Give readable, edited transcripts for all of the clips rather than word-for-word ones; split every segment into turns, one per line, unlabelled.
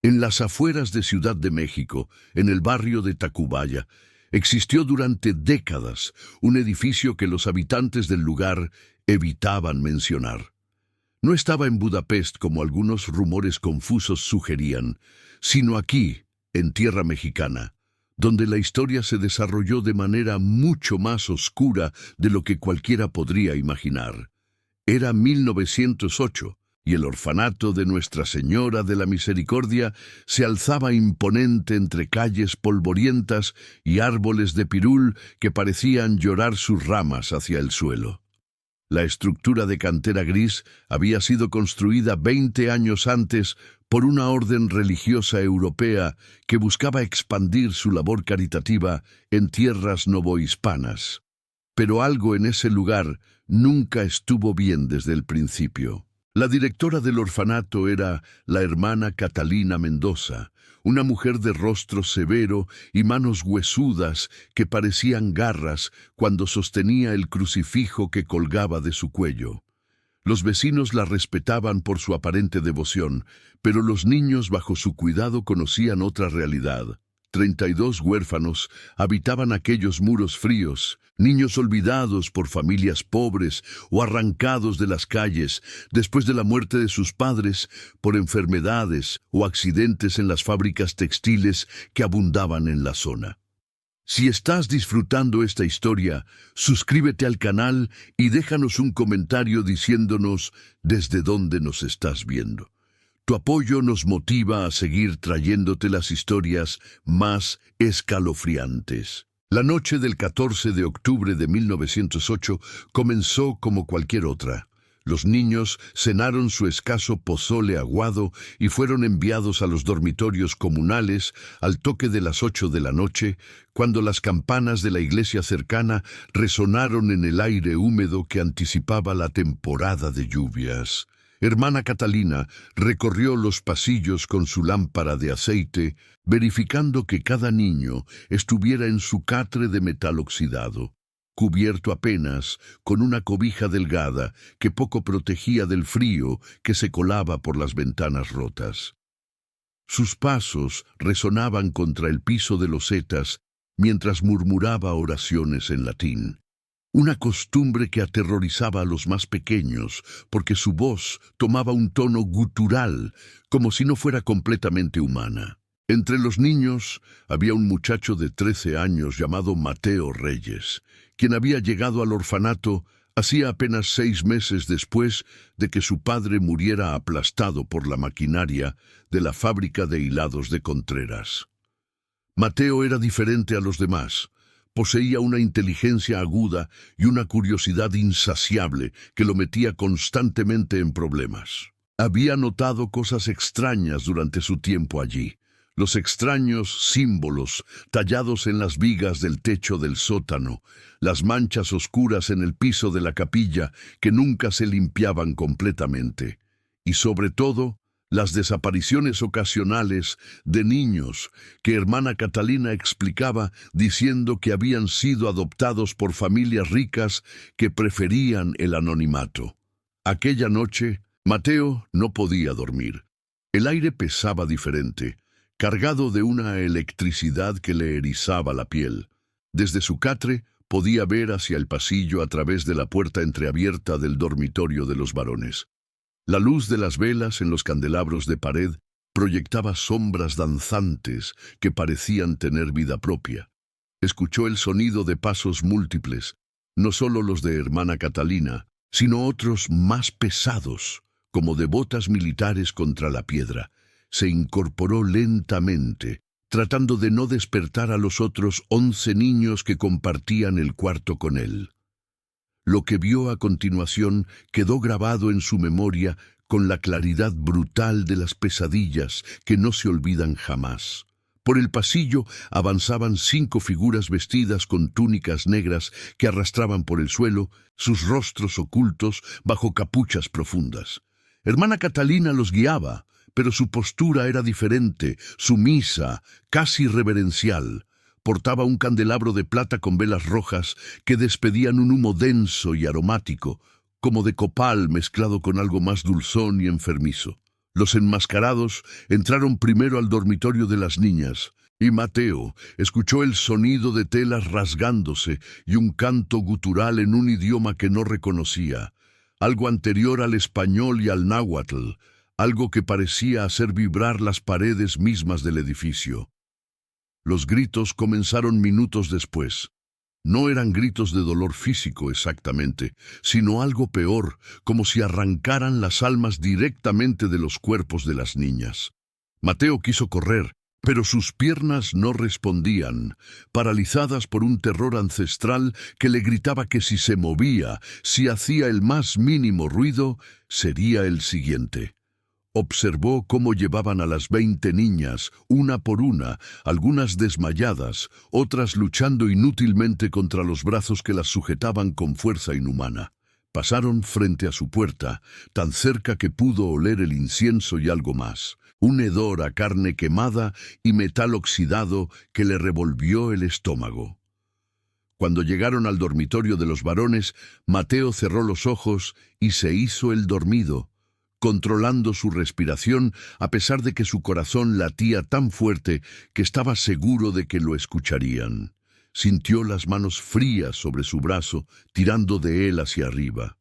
En las afueras de Ciudad de México, en el barrio de Tacubaya, existió durante décadas un edificio que los habitantes del lugar evitaban mencionar. No estaba en Budapest como algunos rumores confusos sugerían, sino aquí, en tierra mexicana, donde la historia se desarrolló de manera mucho más oscura de lo que cualquiera podría imaginar. Era 1908 y el orfanato de Nuestra Señora de la Misericordia se alzaba imponente entre calles polvorientas y árboles de pirul que parecían llorar sus ramas hacia el suelo. La estructura de cantera gris había sido construida 20 años antes por una orden religiosa europea que buscaba expandir su labor caritativa en tierras novohispanas. Pero algo en ese lugar nunca estuvo bien desde el principio. La directora del orfanato era la hermana Catalina Mendoza, una mujer de rostro severo y manos huesudas que parecían garras cuando sostenía el crucifijo que colgaba de su cuello. Los vecinos la respetaban por su aparente devoción, pero los niños bajo su cuidado conocían otra realidad. 32 huérfanos habitaban aquellos muros fríos, niños olvidados por familias pobres o arrancados de las calles después de la muerte de sus padres por enfermedades o accidentes en las fábricas textiles que abundaban en la zona. Si estás disfrutando esta historia, suscríbete al canal y déjanos un comentario diciéndonos desde dónde nos estás viendo. Tu apoyo nos motiva a seguir trayéndote las historias más escalofriantes. La noche del 14 de octubre de 1908 comenzó como cualquier otra. Los niños cenaron su escaso pozole aguado y fueron enviados a los dormitorios comunales al toque de las 8 de la noche, cuando las campanas de la iglesia cercana resonaron en el aire húmedo que anticipaba la temporada de lluvias. Hermana Catalina recorrió los pasillos con su lámpara de aceite, verificando que cada niño estuviera en su catre de metal oxidado, cubierto apenas con una cobija delgada que poco protegía del frío que se colaba por las ventanas rotas. Sus pasos resonaban contra el piso de losetas mientras murmuraba oraciones en latín. Una costumbre que aterrorizaba a los más pequeños, porque su voz tomaba un tono gutural, como si no fuera completamente humana. Entre los niños había un muchacho de 13 años llamado Mateo Reyes, quien había llegado al orfanato hacía apenas 6 meses después de que su padre muriera aplastado por la maquinaria de la fábrica de hilados de Contreras. Mateo era diferente a los demás. Poseía una inteligencia aguda y una curiosidad insaciable que lo metía constantemente en problemas. Había notado cosas extrañas durante su tiempo allí. Los extraños símbolos tallados en las vigas del techo del sótano, las manchas oscuras en el piso de la capilla que nunca se limpiaban completamente, y sobre todo, las desapariciones ocasionales de niños que hermana Catalina explicaba diciendo que habían sido adoptados por familias ricas que preferían el anonimato. Aquella noche, Mateo no podía dormir. El aire pesaba diferente, cargado de una electricidad que le erizaba la piel. Desde su catre podía ver hacia el pasillo a través de la puerta entreabierta del dormitorio de los varones. La luz de las velas en los candelabros de pared proyectaba sombras danzantes que parecían tener vida propia. Escuchó el sonido de pasos múltiples, no solo los de hermana Catalina, sino otros más pesados, como de botas militares contra la piedra. Se incorporó lentamente, tratando de no despertar a los otros 11 niños que compartían el cuarto con él. Lo que vio a continuación quedó grabado en su memoria con la claridad brutal de las pesadillas que no se olvidan jamás. Por el pasillo avanzaban 5 figuras vestidas con túnicas negras que arrastraban por el suelo, sus rostros ocultos bajo capuchas profundas. Hermana Catalina los guiaba, pero su postura era diferente, sumisa, casi reverencial. Portaba un candelabro de plata con velas rojas que despedían un humo denso y aromático, como de copal mezclado con algo más dulzón y enfermizo. Los enmascarados entraron primero al dormitorio de las niñas, y Mateo escuchó el sonido de telas rasgándose y un canto gutural en un idioma que no reconocía, algo anterior al español y al náhuatl, algo que parecía hacer vibrar las paredes mismas del edificio. Los gritos comenzaron minutos después. No eran gritos de dolor físico exactamente, sino algo peor, como si arrancaran las almas directamente de los cuerpos de las niñas. Mateo quiso correr, pero sus piernas no respondían, paralizadas por un terror ancestral que le gritaba que si se movía, si hacía el más mínimo ruido, sería el siguiente. Observó cómo llevaban a las 20 niñas, una por una, algunas desmayadas, otras luchando inútilmente contra los brazos que las sujetaban con fuerza inhumana. Pasaron frente a su puerta, tan cerca que pudo oler el incienso y algo más, un hedor a carne quemada y metal oxidado que le revolvió el estómago. Cuando llegaron al dormitorio de los varones, Mateo cerró los ojos y se hizo el dormido, controlando su respiración a pesar de que su corazón latía tan fuerte que estaba seguro de que lo escucharían. Sintió las manos frías sobre su brazo, tirando de él hacia arriba.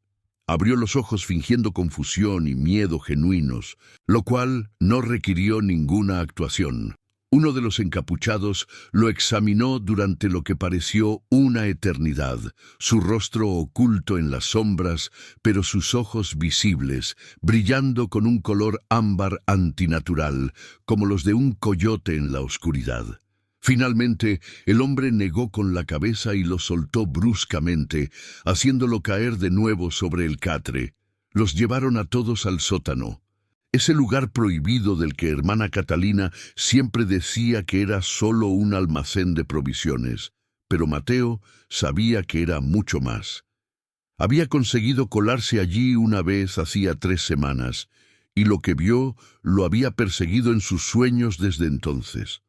Abrió los ojos fingiendo confusión y miedo genuinos, lo cual no requirió ninguna actuación. Uno de los encapuchados lo examinó durante lo que pareció una eternidad, su rostro oculto en las sombras, pero sus ojos visibles, brillando con un color ámbar antinatural, como los de un coyote en la oscuridad. Finalmente, el hombre negó con la cabeza y lo soltó bruscamente, haciéndolo caer de nuevo sobre el catre. Los llevaron a todos al sótano. Ese lugar prohibido del que hermana Catalina siempre decía que era solo un almacén de provisiones, pero Mateo sabía que era mucho más. Había conseguido colarse allí una vez hacía 3 semanas, y lo que vio lo había perseguido en sus sueños desde entonces.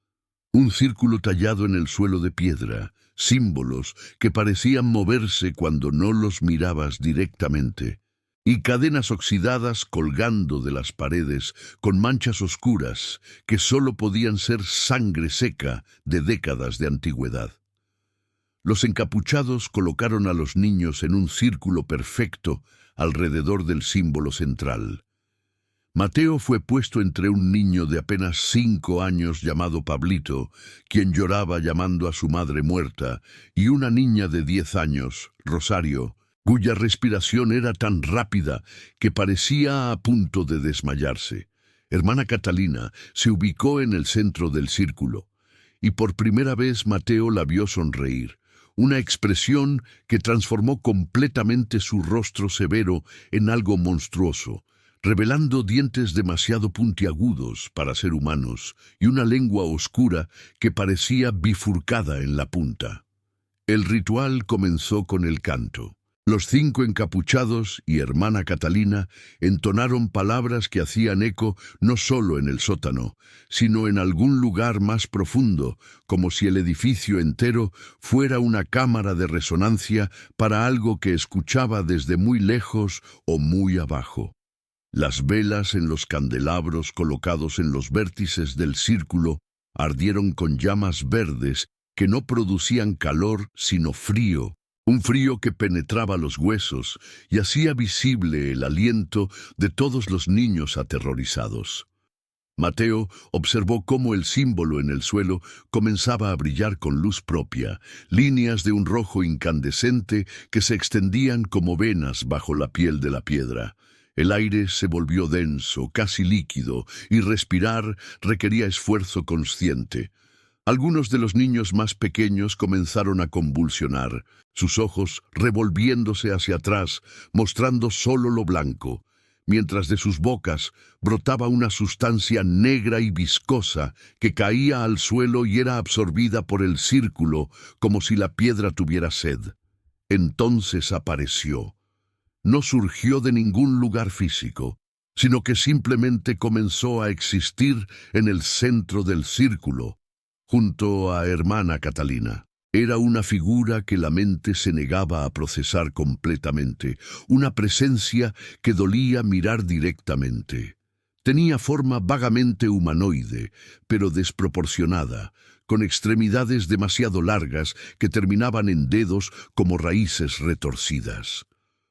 Un círculo tallado en el suelo de piedra, símbolos que parecían moverse cuando no los mirabas directamente, y cadenas oxidadas colgando de las paredes con manchas oscuras que solo podían ser sangre seca de décadas de antigüedad. Los encapuchados colocaron a los niños en un círculo perfecto alrededor del símbolo central. Mateo fue puesto entre un niño de apenas 5 años llamado Pablito, quien lloraba llamando a su madre muerta, y una niña de 10 años, Rosario, cuya respiración era tan rápida que parecía a punto de desmayarse. Hermana Catalina se ubicó en el centro del círculo, y por primera vez Mateo la vio sonreír, una expresión que transformó completamente su rostro severo en algo monstruoso, revelando dientes demasiado puntiagudos para ser humanos y una lengua oscura que parecía bifurcada en la punta. El ritual comenzó con el canto. Los 5 encapuchados y hermana Catalina entonaron palabras que hacían eco no solo en el sótano, sino en algún lugar más profundo, como si el edificio entero fuera una cámara de resonancia para algo que escuchaba desde muy lejos o muy abajo. Las velas en los candelabros colocados en los vértices del círculo ardieron con llamas verdes que no producían calor sino frío, un frío que penetraba los huesos y hacía visible el aliento de todos los niños aterrorizados. Mateo observó cómo el símbolo en el suelo comenzaba a brillar con luz propia, líneas de un rojo incandescente que se extendían como venas bajo la piel de la piedra. El aire se volvió denso, casi líquido, y respirar requería esfuerzo consciente. Algunos de los niños más pequeños comenzaron a convulsionar, sus ojos revolviéndose hacia atrás, mostrando solo lo blanco, mientras de sus bocas brotaba una sustancia negra y viscosa que caía al suelo y era absorbida por el círculo como si la piedra tuviera sed. Entonces apareció. No surgió de ningún lugar físico, sino que simplemente comenzó a existir en el centro del círculo, junto a hermana Catalina. Era una figura que la mente se negaba a procesar completamente, una presencia que dolía mirar directamente. Tenía forma vagamente humanoide, pero desproporcionada, con extremidades demasiado largas que terminaban en dedos como raíces retorcidas.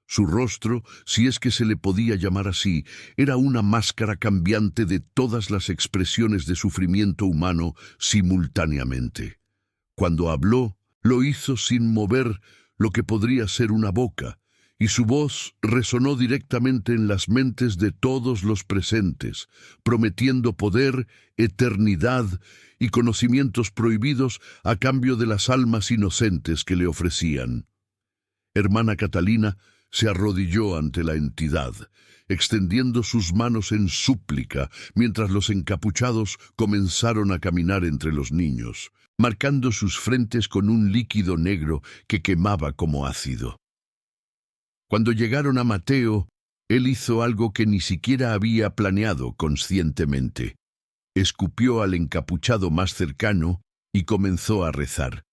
Su rostro, si es que se le podía llamar así, era una máscara cambiante de todas las expresiones de sufrimiento humano simultáneamente. Cuando habló, lo hizo sin mover lo que podría ser una boca, y su voz resonó directamente en las mentes de todos los presentes, prometiendo poder, eternidad y conocimientos prohibidos a cambio de las almas inocentes que le ofrecían. Hermana Catalina se arrodilló ante la entidad, extendiendo sus manos en súplica, mientras los encapuchados comenzaron a caminar entre los niños, marcando sus frentes con un líquido negro que quemaba como ácido. Cuando llegaron a Mateo, él hizo algo que ni siquiera había planeado conscientemente. Escupió al encapuchado más cercano y comenzó a rezar.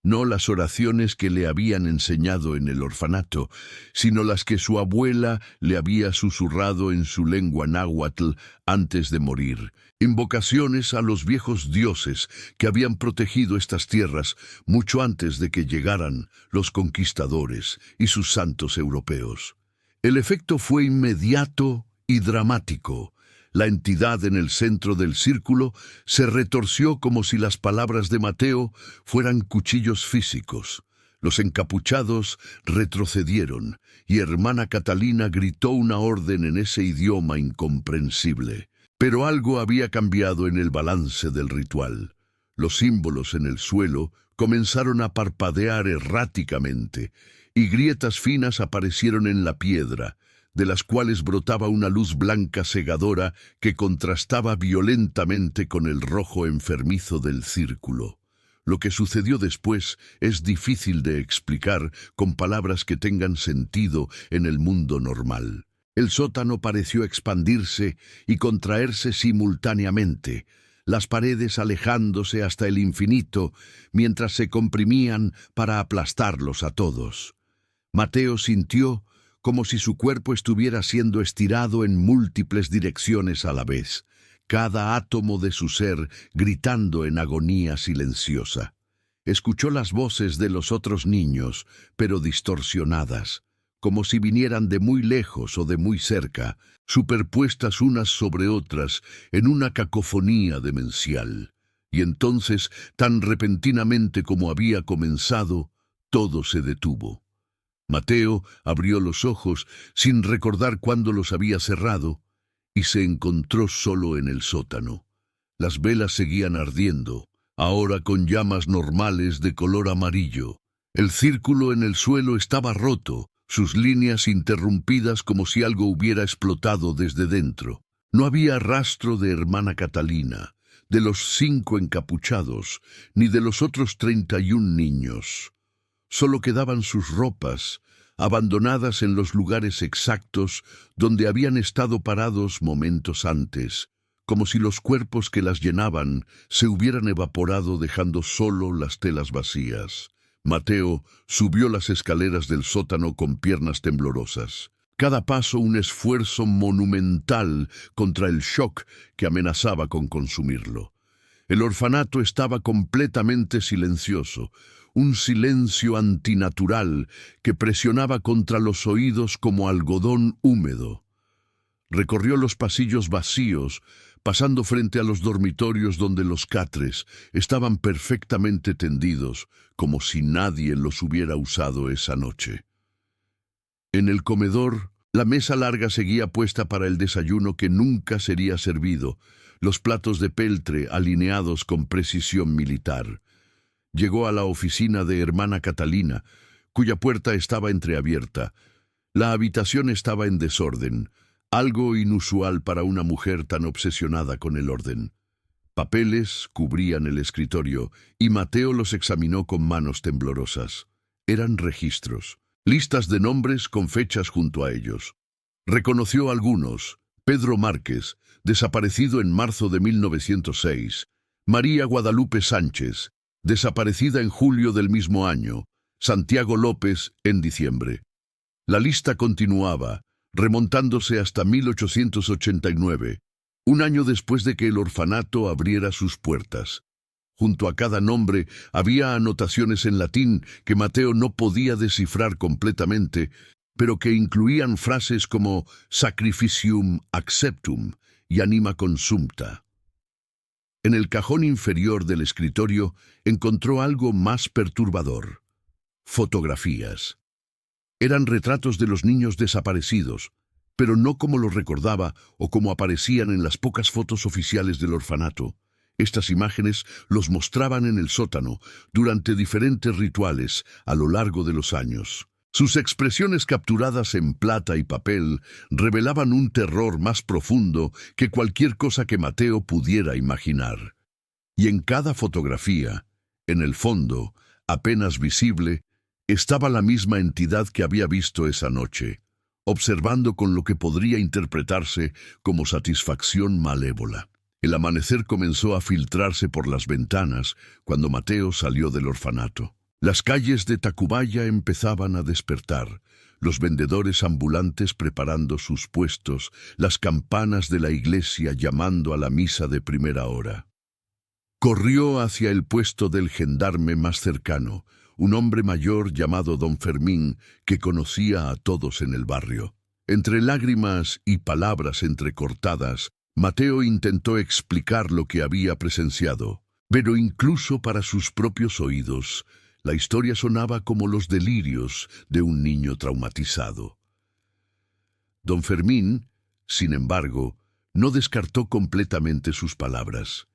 No las oraciones que le habían enseñado en el orfanato, sino las que su abuela le había susurrado en su lengua náhuatl antes de morir. Invocaciones a los viejos dioses que habían protegido estas tierras mucho antes de que llegaran los conquistadores y sus santos europeos. El efecto fue inmediato y dramático. La entidad en el centro del círculo se retorció como si las palabras de Mateo fueran cuchillos físicos. Los encapuchados retrocedieron y hermana Catalina gritó una orden en ese idioma incomprensible. Pero algo había cambiado en el balance del ritual. Los símbolos en el suelo comenzaron a parpadear erráticamente y grietas finas aparecieron en la piedra, de las cuales brotaba una luz blanca cegadora que contrastaba violentamente con el rojo enfermizo del círculo. Lo que sucedió después es difícil de explicar con palabras que tengan sentido en el mundo normal. El sótano pareció expandirse y contraerse simultáneamente, las paredes alejándose hasta el infinito, mientras se comprimían para aplastarlos a todos. Mateo sintió como si su cuerpo estuviera siendo estirado en múltiples direcciones a la vez, cada átomo de su ser gritando en agonía silenciosa. Escuchó las voces de los otros niños, pero distorsionadas, como si vinieran de muy lejos o de muy cerca, superpuestas unas sobre otras en una cacofonía demencial. Y entonces, tan repentinamente como había comenzado, todo se detuvo. Mateo abrió los ojos sin recordar cuándo los había cerrado y se encontró solo en el sótano. Las velas seguían ardiendo, ahora con llamas normales de color amarillo. El círculo en el suelo estaba roto, sus líneas interrumpidas como si algo hubiera explotado desde dentro. No había rastro de hermana Catalina, de los 5 encapuchados, ni de los otros 31 niños. Solo quedaban sus ropas, abandonadas en los lugares exactos donde habían estado parados momentos antes, como si los cuerpos que las llenaban se hubieran evaporado dejando solo las telas vacías. Mateo subió las escaleras del sótano con piernas temblorosas. Cada paso un esfuerzo monumental contra el shock que amenazaba con consumirlo. El orfanato estaba completamente silencioso, un silencio antinatural que presionaba contra los oídos como algodón húmedo. Recorrió los pasillos vacíos, pasando frente a los dormitorios donde los catres estaban perfectamente tendidos, como si nadie los hubiera usado esa noche. En el comedor, la mesa larga seguía puesta para el desayuno que nunca sería servido, los platos de peltre alineados con precisión militar. Llegó a la oficina de hermana Catalina, cuya puerta estaba entreabierta. La habitación estaba en desorden, algo inusual para una mujer tan obsesionada con el orden. Papeles cubrían el escritorio y Mateo los examinó con manos temblorosas. Eran registros, listas de nombres con fechas junto a ellos. Reconoció algunos: Pedro Márquez, desaparecido en marzo de 1906, María Guadalupe Sánchez, desaparecida en julio del mismo año, Santiago López en diciembre. La lista continuaba, remontándose hasta 1889, Un año después de que el orfanato abriera sus puertas. Junto a cada nombre había anotaciones en latín que Mateo no podía descifrar completamente, pero que incluían frases como sacrificium acceptum y anima consumta. En el cajón inferior del escritorio encontró algo más perturbador: fotografías. Eran retratos de los niños desaparecidos, pero no como los recordaba o como aparecían en las pocas fotos oficiales del orfanato. Estas imágenes los mostraban en el sótano durante diferentes rituales a lo largo de los años. Sus expresiones capturadas en plata y papel revelaban un terror más profundo que cualquier cosa que Mateo pudiera imaginar. Y en cada fotografía, en el fondo, apenas visible, estaba la misma entidad que había visto esa noche, observando con lo que podría interpretarse como satisfacción malévola. El amanecer comenzó a filtrarse por las ventanas cuando Mateo salió del orfanato. Las calles de Tacubaya empezaban a despertar, los vendedores ambulantes preparando sus puestos, las campanas de la iglesia llamando a la misa de primera hora. Corrió hacia el puesto del gendarme más cercano, un hombre mayor llamado Don Fermín, que conocía a todos en el barrio. Entre lágrimas y palabras entrecortadas, Mateo intentó explicar lo que había presenciado, pero incluso para sus propios oídos, la historia sonaba como los delirios de un niño traumatizado. Don Fermín, sin embargo, no descartó completamente sus palabras.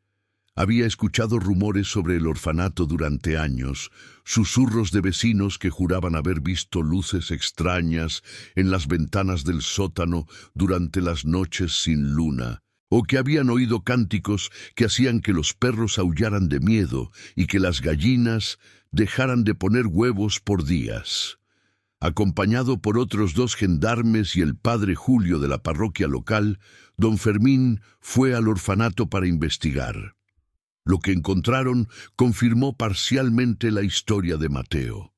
Había escuchado rumores sobre el orfanato durante años, susurros de vecinos que juraban haber visto luces extrañas en las ventanas del sótano durante las noches sin luna, o que habían oído cánticos que hacían que los perros aullaran de miedo y que las gallinas dejaran de poner huevos por días. Acompañado por otros 2 gendarmes y el padre Julio de la parroquia local, don Fermín fue al orfanato para investigar. Lo que encontraron confirmó parcialmente la historia de Mateo.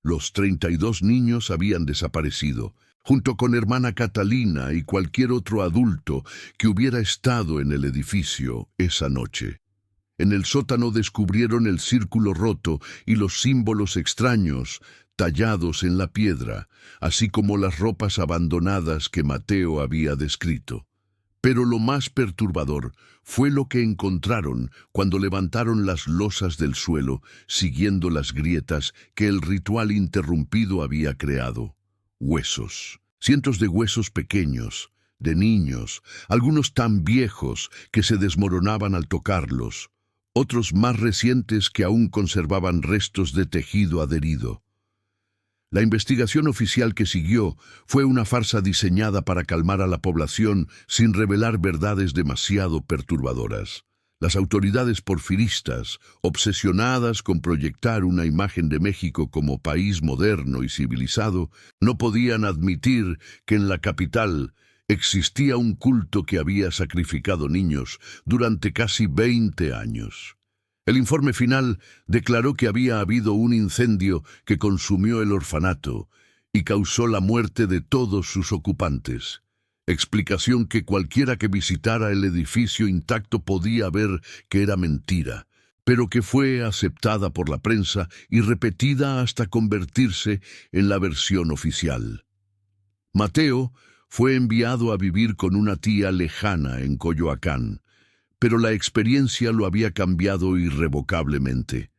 Los 32 niños habían desaparecido, junto con hermana Catalina y cualquier otro adulto que hubiera estado en el edificio esa noche. En el sótano descubrieron el círculo roto y los símbolos extraños tallados en la piedra, así como las ropas abandonadas que Mateo había descrito. Pero lo más perturbador fue lo que encontraron cuando levantaron las losas del suelo, siguiendo las grietas que el ritual interrumpido había creado. Huesos, cientos de huesos pequeños, de niños, algunos tan viejos que se desmoronaban al tocarlos, otros más recientes que aún conservaban restos de tejido adherido. La investigación oficial que siguió fue una farsa diseñada para calmar a la población sin revelar verdades demasiado perturbadoras. Las autoridades porfiristas, obsesionadas con proyectar una imagen de México como país moderno y civilizado, no podían admitir que en la capital existía un culto que había sacrificado niños durante casi 20 años. El informe final declaró que había habido un incendio que consumió el orfanato y causó la muerte de todos sus ocupantes. Explicación que cualquiera que visitara el edificio intacto podía ver que era mentira, pero que fue aceptada por la prensa y repetida hasta convertirse en la versión oficial. Mateo fue enviado a vivir con una tía lejana en Coyoacán, pero la experiencia lo había cambiado irrevocablemente.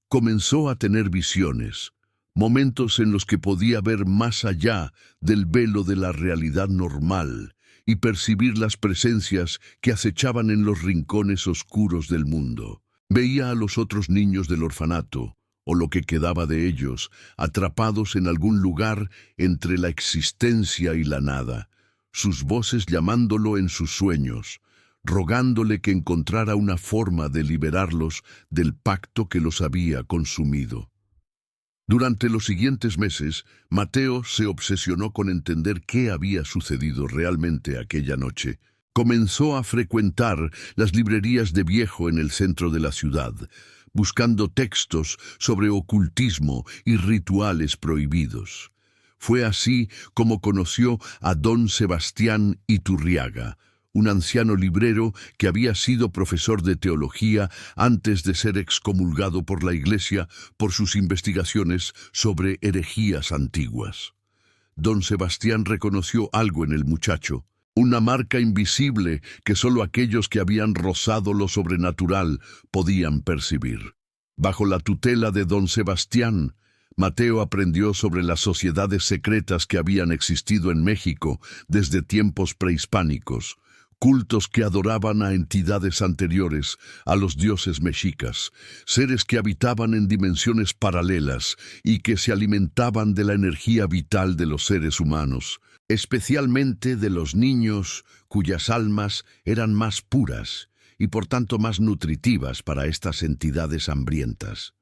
Comenzó a tener visiones, momentos en los que podía ver más allá del velo de la realidad normal y percibir las presencias que acechaban en los rincones oscuros del mundo. Veía a los otros niños del orfanato, o lo que quedaba de ellos, atrapados en algún lugar entre la existencia y la nada, sus voces llamándolo en sus sueños, rogándole que encontrara una forma de liberarlos del pacto que los había consumido. Durante los siguientes meses, Mateo se obsesionó con entender qué había sucedido realmente aquella noche. Comenzó a frecuentar las librerías de viejo en el centro de la ciudad, buscando textos sobre ocultismo y rituales prohibidos. Fue así como conoció a don Sebastián Iturriaga, un anciano librero que había sido profesor de teología antes de ser excomulgado por la Iglesia por sus investigaciones sobre herejías antiguas. Don Sebastián reconoció algo en el muchacho, una marca invisible que solo aquellos que habían rozado lo sobrenatural podían percibir. Bajo la tutela de don Sebastián, Mateo aprendió sobre las sociedades secretas que habían existido en México desde tiempos prehispánicos, cultos que adoraban a entidades anteriores a los dioses mexicas, seres que habitaban en dimensiones paralelas y que se alimentaban de la energía vital de los seres humanos, especialmente de los niños cuyas almas eran más puras y por tanto más nutritivas para estas entidades hambrientas.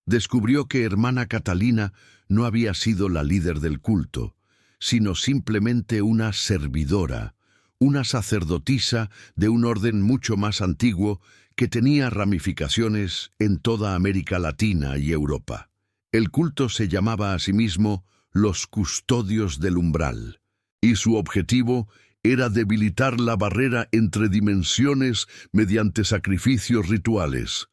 Descubrió que hermana Catalina no había sido la líder del culto, sino simplemente una servidora, una sacerdotisa de un orden mucho más antiguo que tenía ramificaciones en toda América Latina y Europa. El culto se llamaba a sí mismo los Custodios del Umbral, y su objetivo era debilitar la barrera entre dimensiones mediante sacrificios rituales,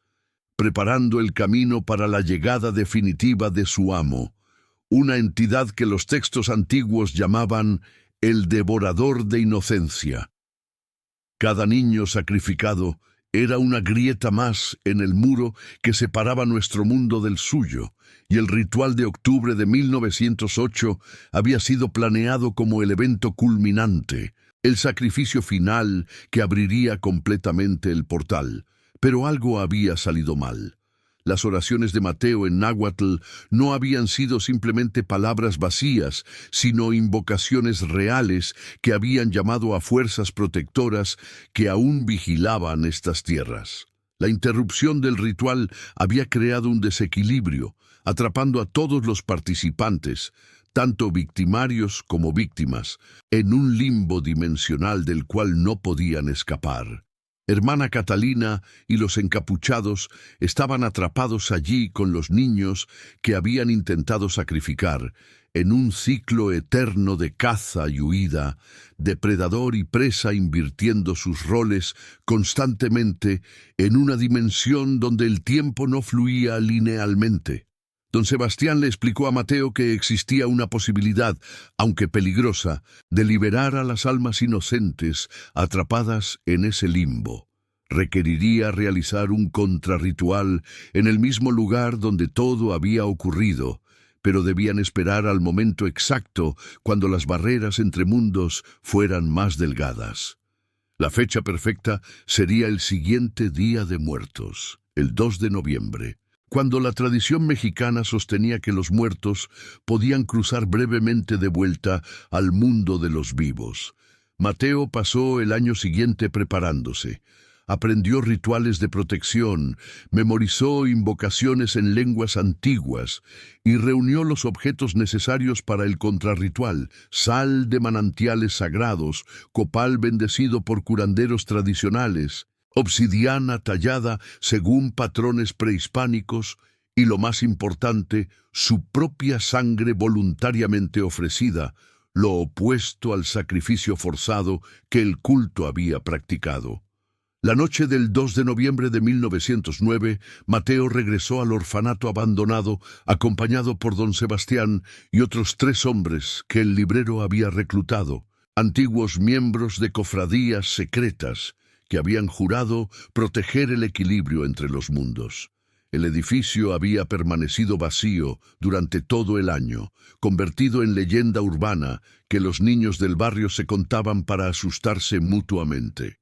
preparando el camino para la llegada definitiva de su amo, una entidad que los textos antiguos llamaban el devorador de inocencia. Cada niño sacrificado era una grieta más en el muro que separaba nuestro mundo del suyo, y el ritual de octubre de 1908 había sido planeado como el evento culminante, el sacrificio final que abriría completamente el portal. Pero algo había salido mal. Las oraciones de Mateo en náhuatl no habían sido simplemente palabras vacías, sino invocaciones reales que habían llamado a fuerzas protectoras que aún vigilaban estas tierras. La interrupción del ritual había creado un desequilibrio, atrapando a todos los participantes, tanto victimarios como víctimas, en un limbo dimensional del cual no podían escapar. Hermana Catalina y los encapuchados estaban atrapados allí con los niños que habían intentado sacrificar, en un ciclo eterno de caza y huida, depredador y presa invirtiendo sus roles constantemente en una dimensión donde el tiempo no fluía linealmente. Don Sebastián le explicó a Mateo que existía una posibilidad, aunque peligrosa, de liberar a las almas inocentes atrapadas en ese limbo. Requeriría realizar un contrarritual en el mismo lugar donde todo había ocurrido, pero debían esperar al momento exacto cuando las barreras entre mundos fueran más delgadas. La fecha perfecta sería el siguiente Día de Muertos, el 2 de noviembre. Cuando la tradición mexicana sostenía que los muertos podían cruzar brevemente de vuelta al mundo de los vivos. Mateo pasó el año siguiente preparándose. Aprendió rituales de protección, memorizó invocaciones en lenguas antiguas y reunió los objetos necesarios para el contrarritual: sal de manantiales sagrados, copal bendecido por curanderos tradicionales, obsidiana tallada según patrones prehispánicos y, lo más importante, su propia sangre voluntariamente ofrecida, lo opuesto al sacrificio forzado que el culto había practicado. La noche del 2 de noviembre de 1909, Mateo regresó al orfanato abandonado, acompañado por don Sebastián y otros 3 hombres que el librero había reclutado, antiguos miembros de cofradías secretas, que habían jurado proteger el equilibrio entre los mundos. El edificio había permanecido vacío durante todo el año, convertido en leyenda urbana que los niños del barrio se contaban para asustarse mutuamente.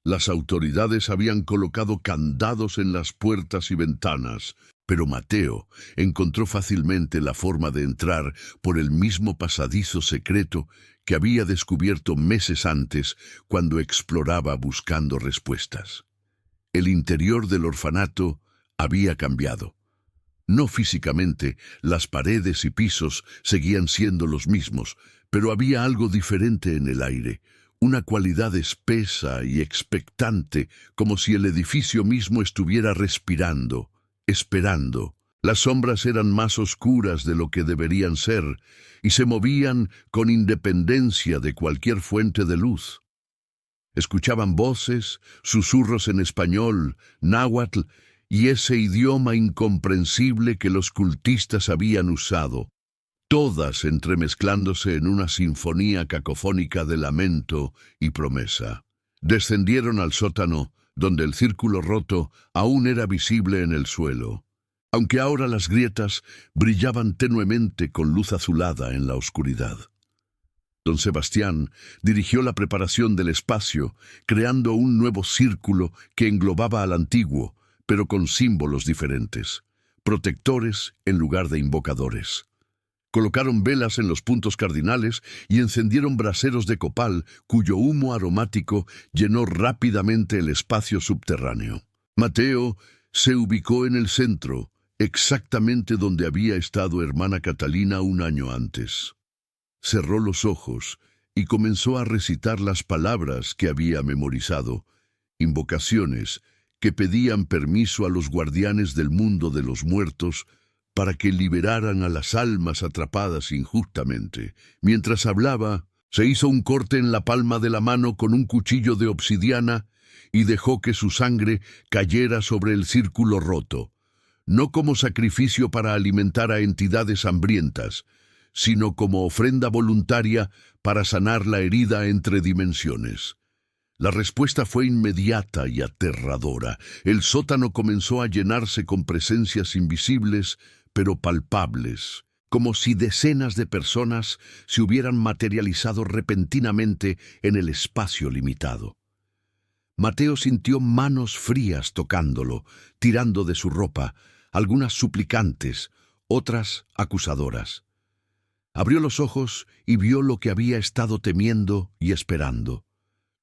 Las autoridades habían colocado candados en las puertas y ventanas, pero Mateo encontró fácilmente la forma de entrar por el mismo pasadizo secreto que había descubierto meses antes cuando exploraba buscando respuestas. El interior del orfanato había cambiado. No físicamente, las paredes y pisos seguían siendo los mismos, pero había algo diferente en el aire, una cualidad espesa y expectante, como si el edificio mismo estuviera respirando, esperando. Las sombras eran más oscuras de lo que deberían ser y se movían con independencia de cualquier fuente de luz. Escuchaban voces, susurros en español, náhuatl y ese idioma incomprensible que los cultistas habían usado, todas entremezclándose en una sinfonía cacofónica de lamento y promesa. Descendieron al sótano, donde el círculo roto aún era visible en el suelo, aunque ahora las grietas brillaban tenuemente con luz azulada en la oscuridad. Don Sebastián dirigió la preparación del espacio, creando un nuevo círculo que englobaba al antiguo, pero con símbolos diferentes, protectores en lugar de invocadores. Colocaron velas en los puntos cardinales y encendieron braseros de copal, cuyo humo aromático llenó rápidamente el espacio subterráneo. Mateo se ubicó en el centro, exactamente donde había estado hermana Catalina un año antes. Cerró los ojos y comenzó a recitar las palabras que había memorizado, invocaciones que pedían permiso a los guardianes del mundo de los muertos para que liberaran a las almas atrapadas injustamente. Mientras hablaba, se hizo un corte en la palma de la mano con un cuchillo de obsidiana y dejó que su sangre cayera sobre el círculo roto, no como sacrificio para alimentar a entidades hambrientas, sino como ofrenda voluntaria para sanar la herida entre dimensiones. La respuesta fue inmediata y aterradora. El sótano comenzó a llenarse con presencias invisibles, pero palpables, como si decenas de personas se hubieran materializado repentinamente en el espacio limitado. Mateo sintió manos frías tocándolo, tirando de su ropa, algunas suplicantes, otras acusadoras. Abrió los ojos y vio lo que había estado temiendo y esperando: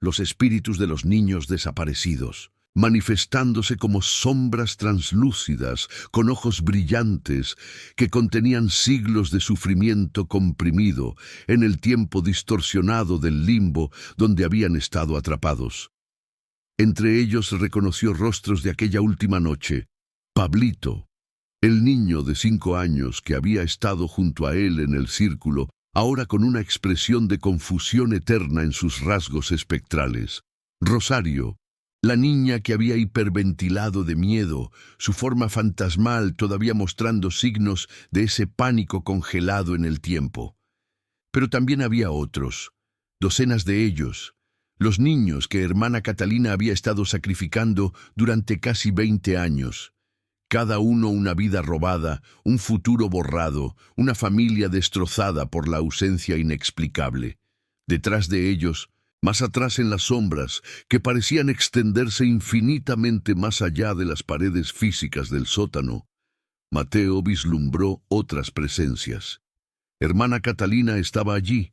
los espíritus de los niños desaparecidos, manifestándose como sombras translúcidas, con ojos brillantes, que contenían siglos de sufrimiento comprimido en el tiempo distorsionado del limbo donde habían estado atrapados. Entre ellos reconoció rostros de aquella última noche: Pablito, el niño de 5 años que había estado junto a él en el círculo, ahora con una expresión de confusión eterna en sus rasgos espectrales. Rosario, la niña que había hiperventilado de miedo, su forma fantasmal todavía mostrando signos de ese pánico congelado en el tiempo. Pero también había otros, docenas de ellos, los niños que hermana Catalina había estado sacrificando durante casi 20 años. Cada uno una vida robada, un futuro borrado, una familia destrozada por la ausencia inexplicable. Detrás de ellos, más atrás en las sombras, que parecían extenderse infinitamente más allá de las paredes físicas del sótano, Mateo vislumbró otras presencias. Hermana Catalina estaba allí,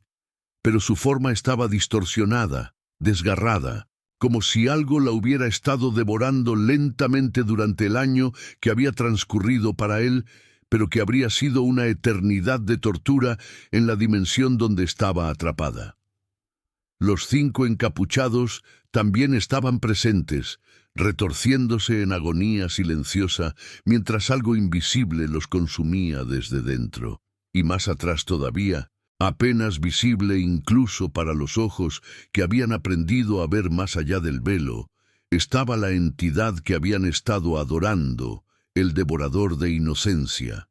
pero su forma estaba distorsionada, desgarrada, como si algo la hubiera estado devorando lentamente durante el año que había transcurrido para él, pero que habría sido una eternidad de tortura en la dimensión donde estaba atrapada. Los 5 encapuchados también estaban presentes, retorciéndose en agonía silenciosa, mientras algo invisible los consumía desde dentro. Y más atrás todavía, apenas visible incluso para los ojos que habían aprendido a ver más allá del velo, estaba la entidad que habían estado adorando, el devorador de inocencia.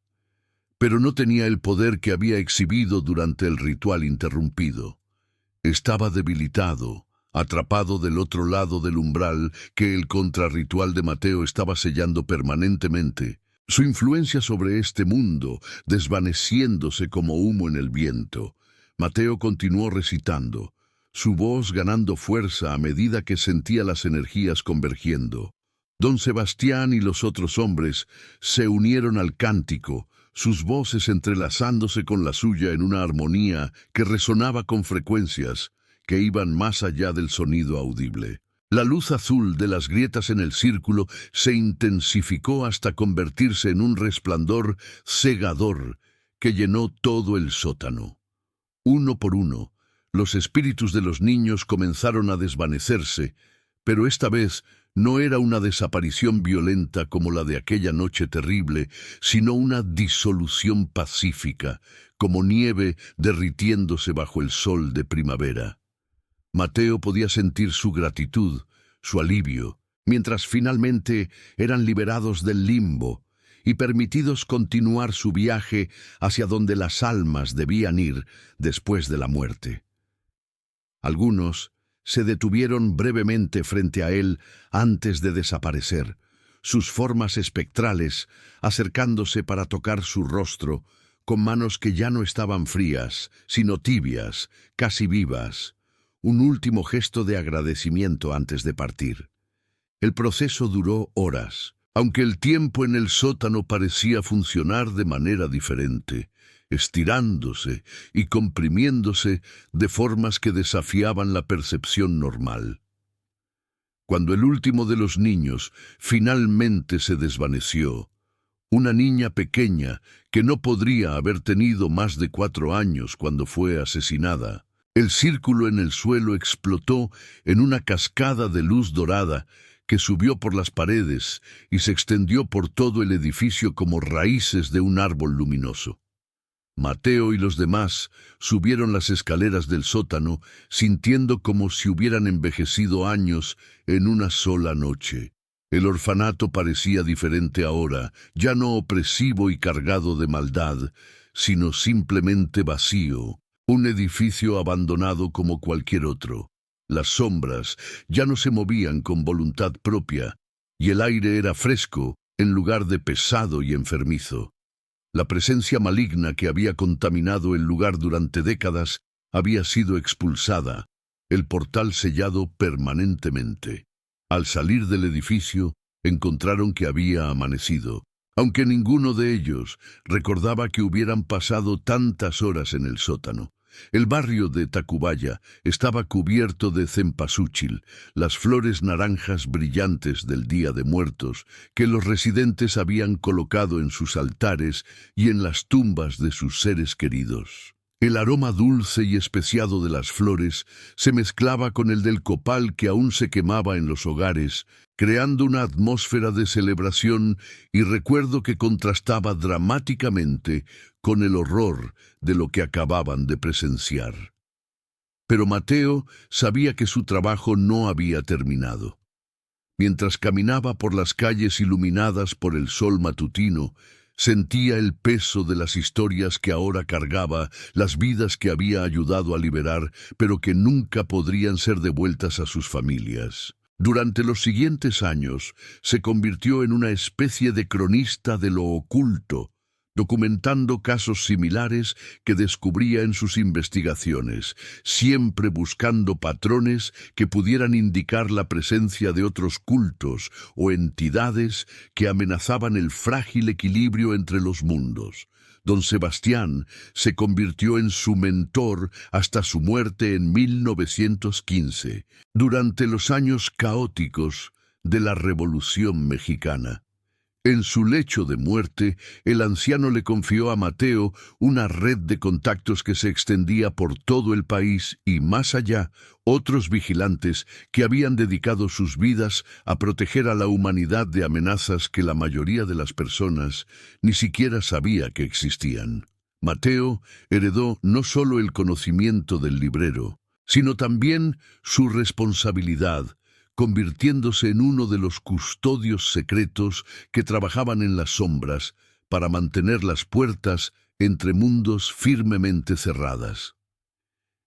Pero no tenía el poder que había exhibido durante el ritual interrumpido. Estaba debilitado, atrapado del otro lado del umbral que el contrarritual de Mateo estaba sellando permanentemente, su influencia sobre este mundo desvaneciéndose como humo en el viento. Mateo continuó recitando, su voz ganando fuerza a medida que sentía las energías convergiendo. Don Sebastián y los otros hombres se unieron al cántico, sus voces entrelazándose con la suya en una armonía que resonaba con frecuencias que iban más allá del sonido audible. La luz azul de las grietas en el círculo se intensificó hasta convertirse en un resplandor cegador que llenó todo el sótano. Uno por uno, los espíritus de los niños comenzaron a desvanecerse, pero esta vez no era una desaparición violenta como la de aquella noche terrible, sino una disolución pacífica, como nieve derritiéndose bajo el sol de primavera. Mateo podía sentir su gratitud, su alivio, mientras finalmente eran liberados del limbo y permitidos continuar su viaje hacia donde las almas debían ir después de la muerte. Algunos se detuvieron brevemente frente a él antes de desaparecer, sus formas espectrales acercándose para tocar su rostro con manos que ya no estaban frías, sino tibias, casi vivas, un último gesto de agradecimiento antes de partir. El proceso duró horas, aunque el tiempo en el sótano parecía funcionar de manera diferente, estirándose y comprimiéndose de formas que desafiaban la percepción normal. Cuando el último de los niños finalmente se desvaneció, una niña pequeña que no podría haber tenido más de 4 años cuando fue asesinada, el círculo en el suelo explotó en una cascada de luz dorada que subió por las paredes y se extendió por todo el edificio como raíces de un árbol luminoso. Mateo y los demás subieron las escaleras del sótano sintiendo como si hubieran envejecido años en una sola noche. El orfanato parecía diferente ahora, ya no opresivo y cargado de maldad, sino simplemente vacío, un edificio abandonado como cualquier otro. Las sombras ya no se movían con voluntad propia, y el aire era fresco en lugar de pesado y enfermizo. La presencia maligna que había contaminado el lugar durante décadas había sido expulsada, el portal sellado permanentemente. Al salir del edificio, encontraron que había amanecido, aunque ninguno de ellos recordaba que hubieran pasado tantas horas en el sótano. El barrio de Tacubaya estaba cubierto de cempasúchil, las flores naranjas brillantes del Día de Muertos que los residentes habían colocado en sus altares y en las tumbas de sus seres queridos. El aroma dulce y especiado de las flores se mezclaba con el del copal que aún se quemaba en los hogares, creando una atmósfera de celebración y recuerdo que contrastaba dramáticamente con el horror de lo que acababan de presenciar. Pero Mateo sabía que su trabajo no había terminado. Mientras caminaba por las calles iluminadas por el sol matutino, sentía el peso de las historias que ahora cargaba, las vidas que había ayudado a liberar, pero que nunca podrían ser devueltas a sus familias. Durante los siguientes años, se convirtió en una especie de cronista de lo oculto, documentando casos similares que descubría en sus investigaciones, siempre buscando patrones que pudieran indicar la presencia de otros cultos o entidades que amenazaban el frágil equilibrio entre los mundos. Don Sebastián se convirtió en su mentor hasta su muerte en 1915, durante los años caóticos de la Revolución Mexicana. En su lecho de muerte, el anciano le confió a Mateo una red de contactos que se extendía por todo el país y, más allá, otros vigilantes que habían dedicado sus vidas a proteger a la humanidad de amenazas que la mayoría de las personas ni siquiera sabía que existían. Mateo heredó no solo el conocimiento del librero, sino también su responsabilidad, convirtiéndose en uno de los custodios secretos que trabajaban en las sombras para mantener las puertas entre mundos firmemente cerradas.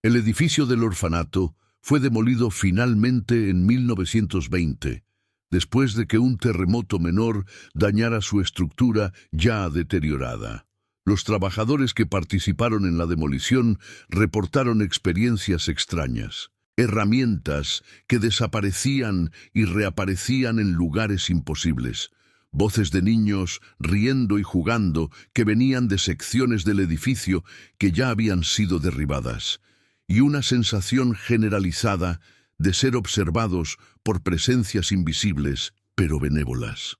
El edificio del orfanato fue demolido finalmente en 1920, después de que un terremoto menor dañara su estructura ya deteriorada. Los trabajadores que participaron en la demolición reportaron experiencias extrañas. Herramientas que desaparecían y reaparecían en lugares imposibles, voces de niños riendo y jugando que venían de secciones del edificio que ya habían sido derribadas, y una sensación generalizada de ser observados por presencias invisibles pero benévolas.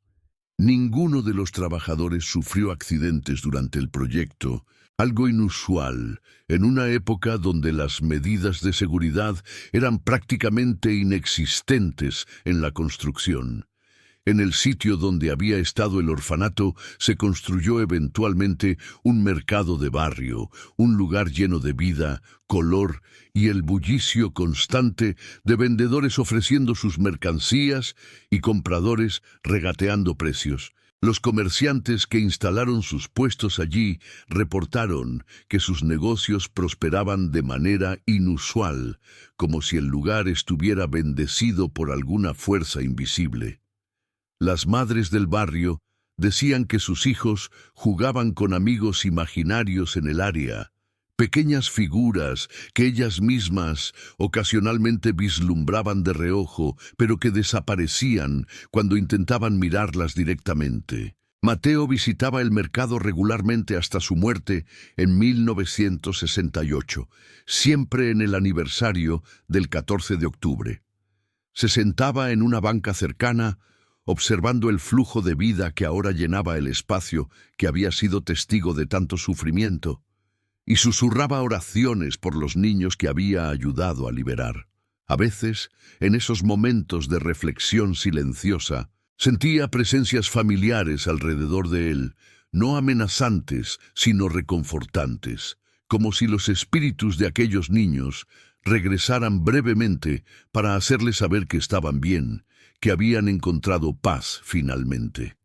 Ninguno de los trabajadores sufrió accidentes durante el proyecto, algo inusual en una época donde las medidas de seguridad eran prácticamente inexistentes en la construcción. En el sitio donde había estado el orfanato se construyó eventualmente un mercado de barrio, un lugar lleno de vida, color y el bullicio constante de vendedores ofreciendo sus mercancías y compradores regateando precios. Los comerciantes que instalaron sus puestos allí reportaron que sus negocios prosperaban de manera inusual, como si el lugar estuviera bendecido por alguna fuerza invisible. Las madres del barrio decían que sus hijos jugaban con amigos imaginarios en el área, pequeñas figuras que ellas mismas ocasionalmente vislumbraban de reojo, pero que desaparecían cuando intentaban mirarlas directamente. Mateo visitaba el mercado regularmente hasta su muerte en 1968, siempre en el aniversario del 14 de octubre. Se sentaba en una banca cercana, observando el flujo de vida que ahora llenaba el espacio que había sido testigo de tanto sufrimiento, y susurraba oraciones por los niños que había ayudado a liberar. A veces, en esos momentos de reflexión silenciosa, sentía presencias familiares alrededor de él, no amenazantes, sino reconfortantes, como si los espíritus de aquellos niños regresaran brevemente para hacerles saber que estaban bien, que habían encontrado paz finalmente.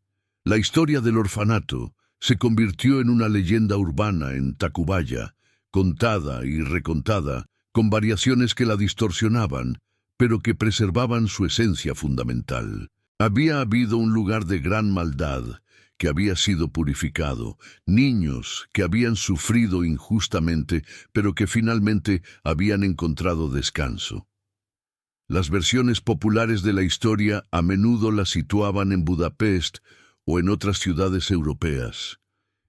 La historia del orfanato se convirtió en una leyenda urbana en Tacubaya, contada y recontada, con variaciones que la distorsionaban, pero que preservaban su esencia fundamental. Había habido un lugar de gran maldad que había sido purificado, niños que habían sufrido injustamente, pero que finalmente habían encontrado descanso. Las versiones populares de la historia a menudo la situaban en Budapest o en otras ciudades europeas,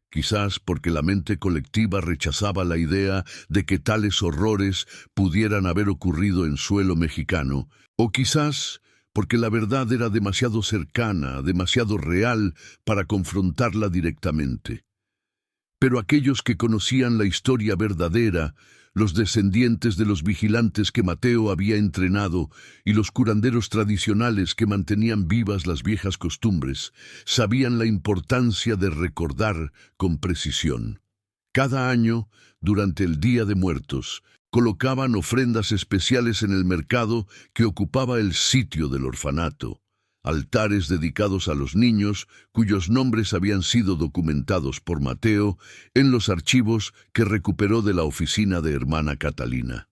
quizás porque la mente colectiva rechazaba la idea de que tales horrores pudieran haber ocurrido en suelo mexicano, o quizás porque la verdad era demasiado cercana, demasiado real para confrontarla directamente. Pero aquellos que conocían la historia verdadera, los descendientes de los vigilantes que Mateo había entrenado y los curanderos tradicionales que mantenían vivas las viejas costumbres, sabían la importancia de recordar con precisión. Cada año, durante el Día de Muertos, colocaban ofrendas especiales en el mercado que ocupaba el sitio del orfanato, altares dedicados a los niños cuyos nombres habían sido documentados por Mateo en los archivos que recuperó de la oficina de hermana Catalina.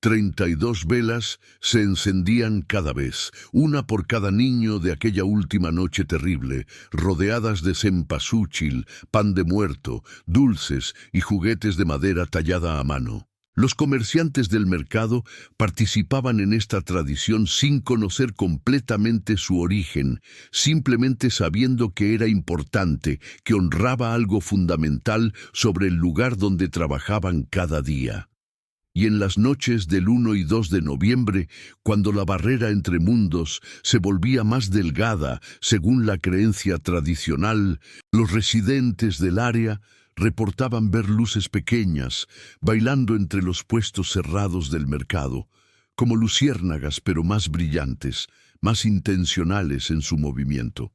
32 velas se encendían cada vez, una por cada niño de aquella última noche terrible, rodeadas de cempasúchil, pan de muerto, dulces y juguetes de madera tallada a mano. Los comerciantes del mercado participaban en esta tradición sin conocer completamente su origen, simplemente sabiendo que era importante, que honraba algo fundamental sobre el lugar donde trabajaban cada día. Y en las noches del 1 y 2 de noviembre, cuando la barrera entre mundos se volvía más delgada según la creencia tradicional, los residentes del área reportaban ver luces pequeñas bailando entre los puestos cerrados del mercado, como luciérnagas pero más brillantes, más intencionales en su movimiento.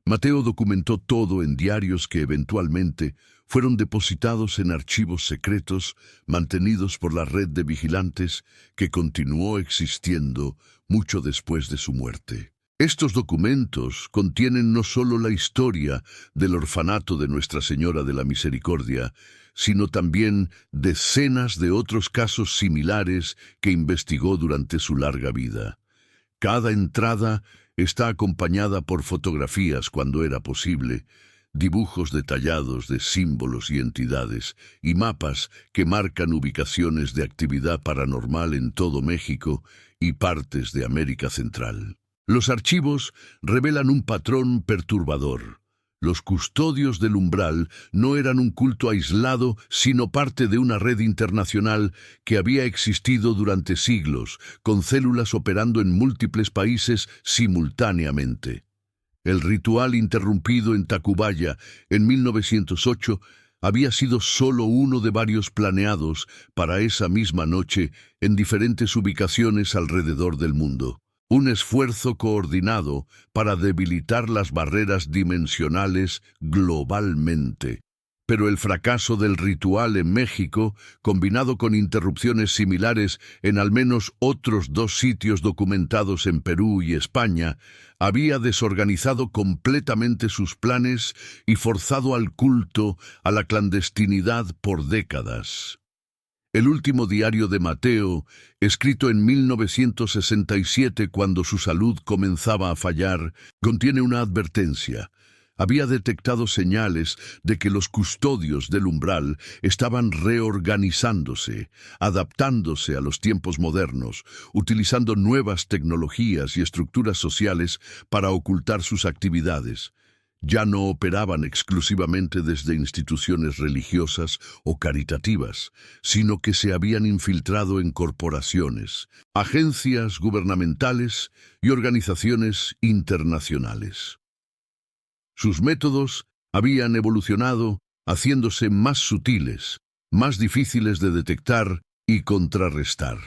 Mateo documentó todo en diarios que eventualmente fueron depositados en archivos secretos mantenidos por la red de vigilantes que continuó existiendo mucho después de su muerte. Estos documentos contienen no solo la historia del orfanato de Nuestra Señora de la Misericordia, sino también decenas de otros casos similares que investigó durante su larga vida. Cada entrada está acompañada por fotografías cuando era posible, dibujos detallados de símbolos y entidades, y mapas que marcan ubicaciones de actividad paranormal en todo México y partes de América Central. Los archivos revelan un patrón perturbador. Los custodios del umbral no eran un culto aislado, sino parte de una red internacional que había existido durante siglos, con células operando en múltiples países simultáneamente. El ritual interrumpido en Tacubaya en 1908 había sido solo uno de varios planeados para esa misma noche en diferentes ubicaciones alrededor del mundo. un esfuerzo coordinado para debilitar las barreras dimensionales globalmente. Pero el fracaso del ritual en México, combinado con interrupciones similares en al menos otros 2 sitios documentados en Perú y España, había desorganizado completamente sus planes y forzado al culto a la clandestinidad por décadas. El último diario de Mateo, escrito en 1967 cuando su salud comenzaba a fallar, contiene una advertencia. Había detectado señales de que los custodios del umbral estaban reorganizándose, adaptándose a los tiempos modernos, utilizando nuevas tecnologías y estructuras sociales para ocultar sus actividades. Ya no operaban exclusivamente desde instituciones religiosas o caritativas, sino que se habían infiltrado en corporaciones, agencias gubernamentales y organizaciones internacionales. Sus métodos habían evolucionado, haciéndose más sutiles, más difíciles de detectar y contrarrestar.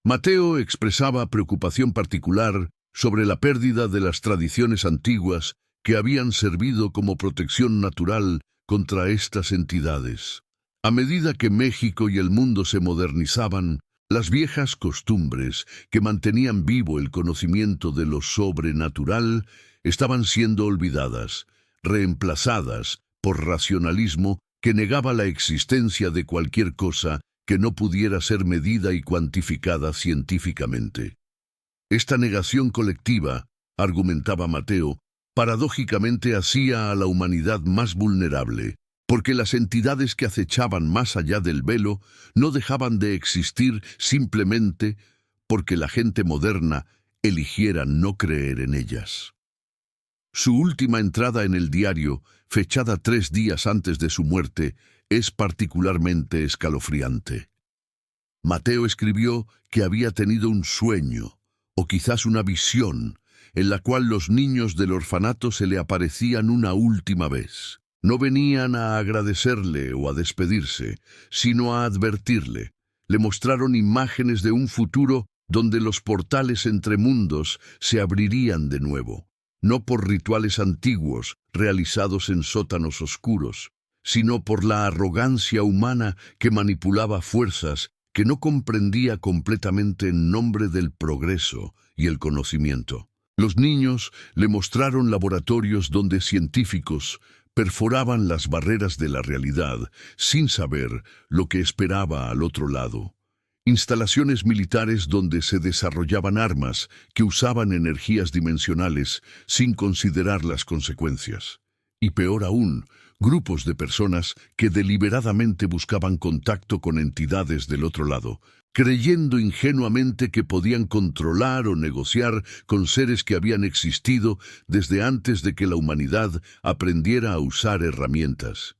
Mateo expresaba preocupación particular sobre la pérdida de las tradiciones antiguas que habían servido como protección natural contra estas entidades. A medida que México y el mundo se modernizaban, las viejas costumbres que mantenían vivo el conocimiento de lo sobrenatural estaban siendo olvidadas, reemplazadas por racionalismo que negaba la existencia de cualquier cosa que no pudiera ser medida y cuantificada científicamente. Esta negación colectiva, argumentaba Mateo, paradójicamente hacía a la humanidad más vulnerable, porque las entidades que acechaban más allá del velo no dejaban de existir simplemente porque la gente moderna eligiera no creer en ellas. Su última entrada en el diario, fechada 3 días antes de su muerte, es particularmente escalofriante. Mateo escribió que había tenido un sueño, o quizás una visión, en la cual los niños del orfanato se le aparecían una última vez. No venían a agradecerle o a despedirse, sino a advertirle. Le mostraron imágenes de un futuro donde los portales entre mundos se abrirían de nuevo, no por rituales antiguos realizados en sótanos oscuros, sino por la arrogancia humana que manipulaba fuerzas que no comprendía completamente en nombre del progreso y el conocimiento. Los niños le mostraron laboratorios donde científicos perforaban las barreras de la realidad sin saber lo que esperaba al otro lado. Instalaciones militares donde se desarrollaban armas que usaban energías dimensionales sin considerar las consecuencias. Y peor aún, grupos de personas que deliberadamente buscaban contacto con entidades del otro lado, creyendo ingenuamente que podían controlar o negociar con seres que habían existido desde antes de que la humanidad aprendiera a usar herramientas.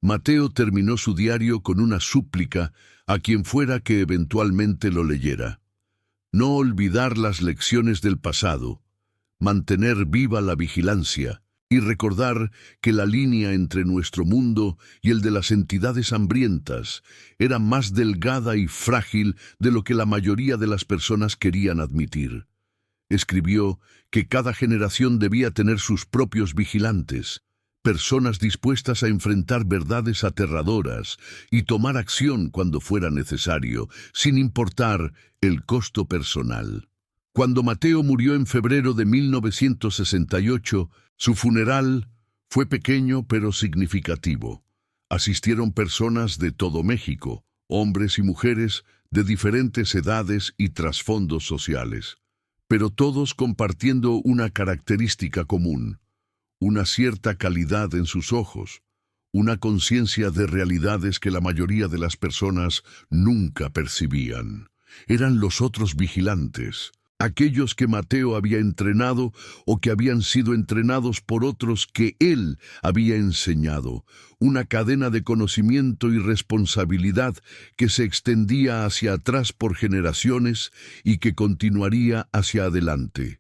Mateo terminó su diario con una súplica a quien fuera que eventualmente lo leyera. No olvidar las lecciones del pasado, mantener viva la vigilancia y recordar que la línea entre nuestro mundo y el de las entidades hambrientas era más delgada y frágil de lo que la mayoría de las personas querían admitir. Escribió que cada generación debía tener sus propios vigilantes, personas dispuestas a enfrentar verdades aterradoras y tomar acción cuando fuera necesario, sin importar el costo personal. Cuando Mateo murió en febrero de 1968, su funeral fue pequeño pero significativo. Asistieron personas de todo México, hombres y mujeres de diferentes edades y trasfondos sociales, pero todos compartiendo una característica común: una cierta calidad en sus ojos, una conciencia de realidades que la mayoría de las personas nunca percibían. Eran los otros vigilantes, aquellos que Mateo había entrenado o que habían sido entrenados por otros que él había enseñado, una cadena de conocimiento y responsabilidad que se extendía hacia atrás por generaciones y que continuaría hacia adelante.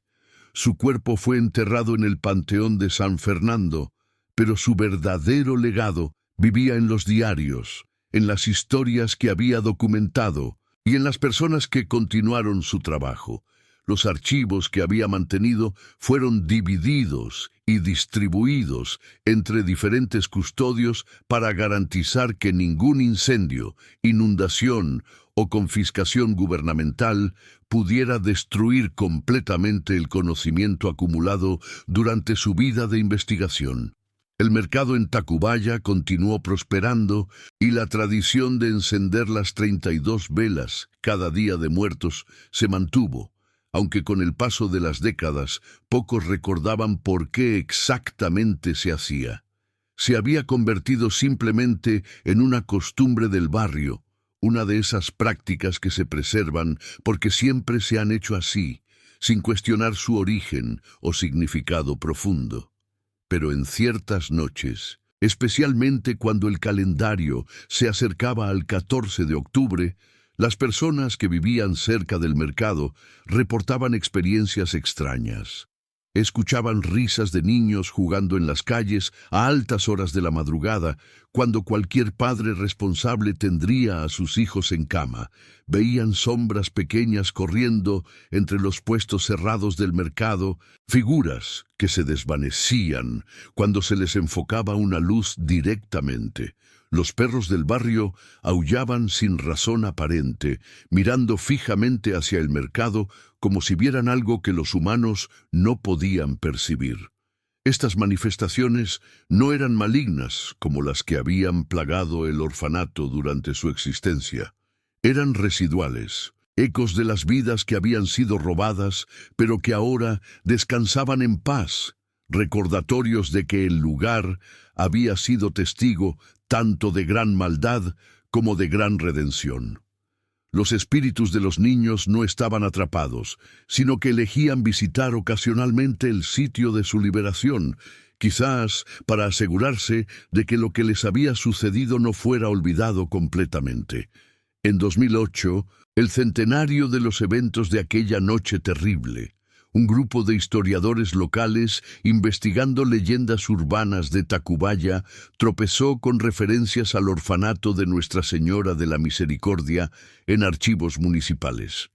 Su cuerpo fue enterrado en el Panteón de San Fernando, pero su verdadero legado vivía en los diarios, en las historias que había documentado y en las personas que continuaron su trabajo. Los archivos que había mantenido fueron divididos y distribuidos entre diferentes custodios para garantizar que ningún incendio, inundación o confiscación gubernamental pudiera destruir completamente el conocimiento acumulado durante su vida de investigación. El mercado en Tacubaya continuó prosperando y la tradición de encender las 32 velas cada día de muertos se mantuvo, aunque con el paso de las décadas pocos recordaban por qué exactamente se hacía. Se había convertido simplemente en una costumbre del barrio, una de esas prácticas que se preservan porque siempre se han hecho así, sin cuestionar su origen o significado profundo. Pero en ciertas noches, especialmente cuando el calendario se acercaba al 14 de octubre, las personas que vivían cerca del mercado reportaban experiencias extrañas. Escuchaban risas de niños jugando en las calles a altas horas de la madrugada, cuando cualquier padre responsable tendría a sus hijos en cama. Veían sombras pequeñas corriendo entre los puestos cerrados del mercado, figuras que se desvanecían cuando se les enfocaba una luz directamente. Los perros del barrio aullaban sin razón aparente, mirando fijamente hacia el mercado como si vieran algo que los humanos no podían percibir. Estas manifestaciones no eran malignas como las que habían plagado el orfanato durante su existencia. Eran residuales, ecos de las vidas que habían sido robadas, pero que ahora descansaban en paz, recordatorios de que el lugar había sido testigo tanto de gran maldad como de gran redención. Los espíritus de los niños no estaban atrapados, sino que elegían visitar ocasionalmente el sitio de su liberación, quizás para asegurarse de que lo que les había sucedido no fuera olvidado completamente. En 2008, el centenario de los eventos de aquella noche terrible, un grupo de historiadores locales investigando leyendas urbanas de Tacubaya tropezó con referencias al orfanato de Nuestra Señora de la Misericordia en archivos municipales.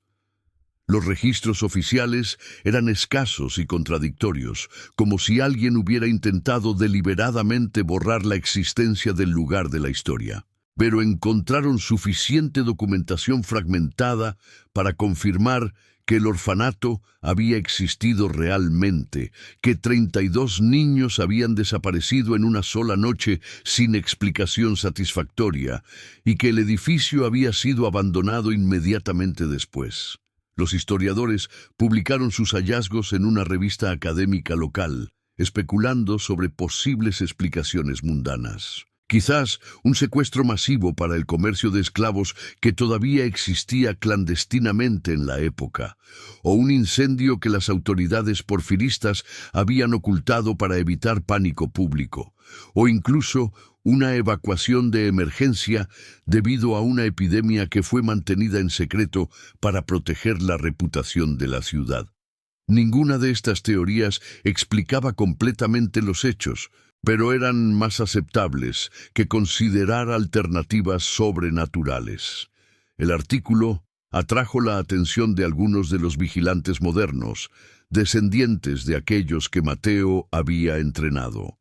Los registros oficiales eran escasos y contradictorios, como si alguien hubiera intentado deliberadamente borrar la existencia del lugar de la historia. Pero encontraron suficiente documentación fragmentada para confirmar que el orfanato había existido realmente, que 32 niños habían desaparecido en una sola noche sin explicación satisfactoria y que el edificio había sido abandonado inmediatamente después. Los historiadores publicaron sus hallazgos en una revista académica local, especulando sobre posibles explicaciones mundanas. Quizás un secuestro masivo para el comercio de esclavos que todavía existía clandestinamente en la época, o un incendio que las autoridades porfiristas habían ocultado para evitar pánico público, o incluso una evacuación de emergencia debido a una epidemia que fue mantenida en secreto para proteger la reputación de la ciudad. Ninguna de estas teorías explicaba completamente los hechos, pero eran más aceptables que considerar alternativas sobrenaturales. El artículo atrajo la atención de algunos de los vigilantes modernos, descendientes de aquellos que Mateo había entrenado.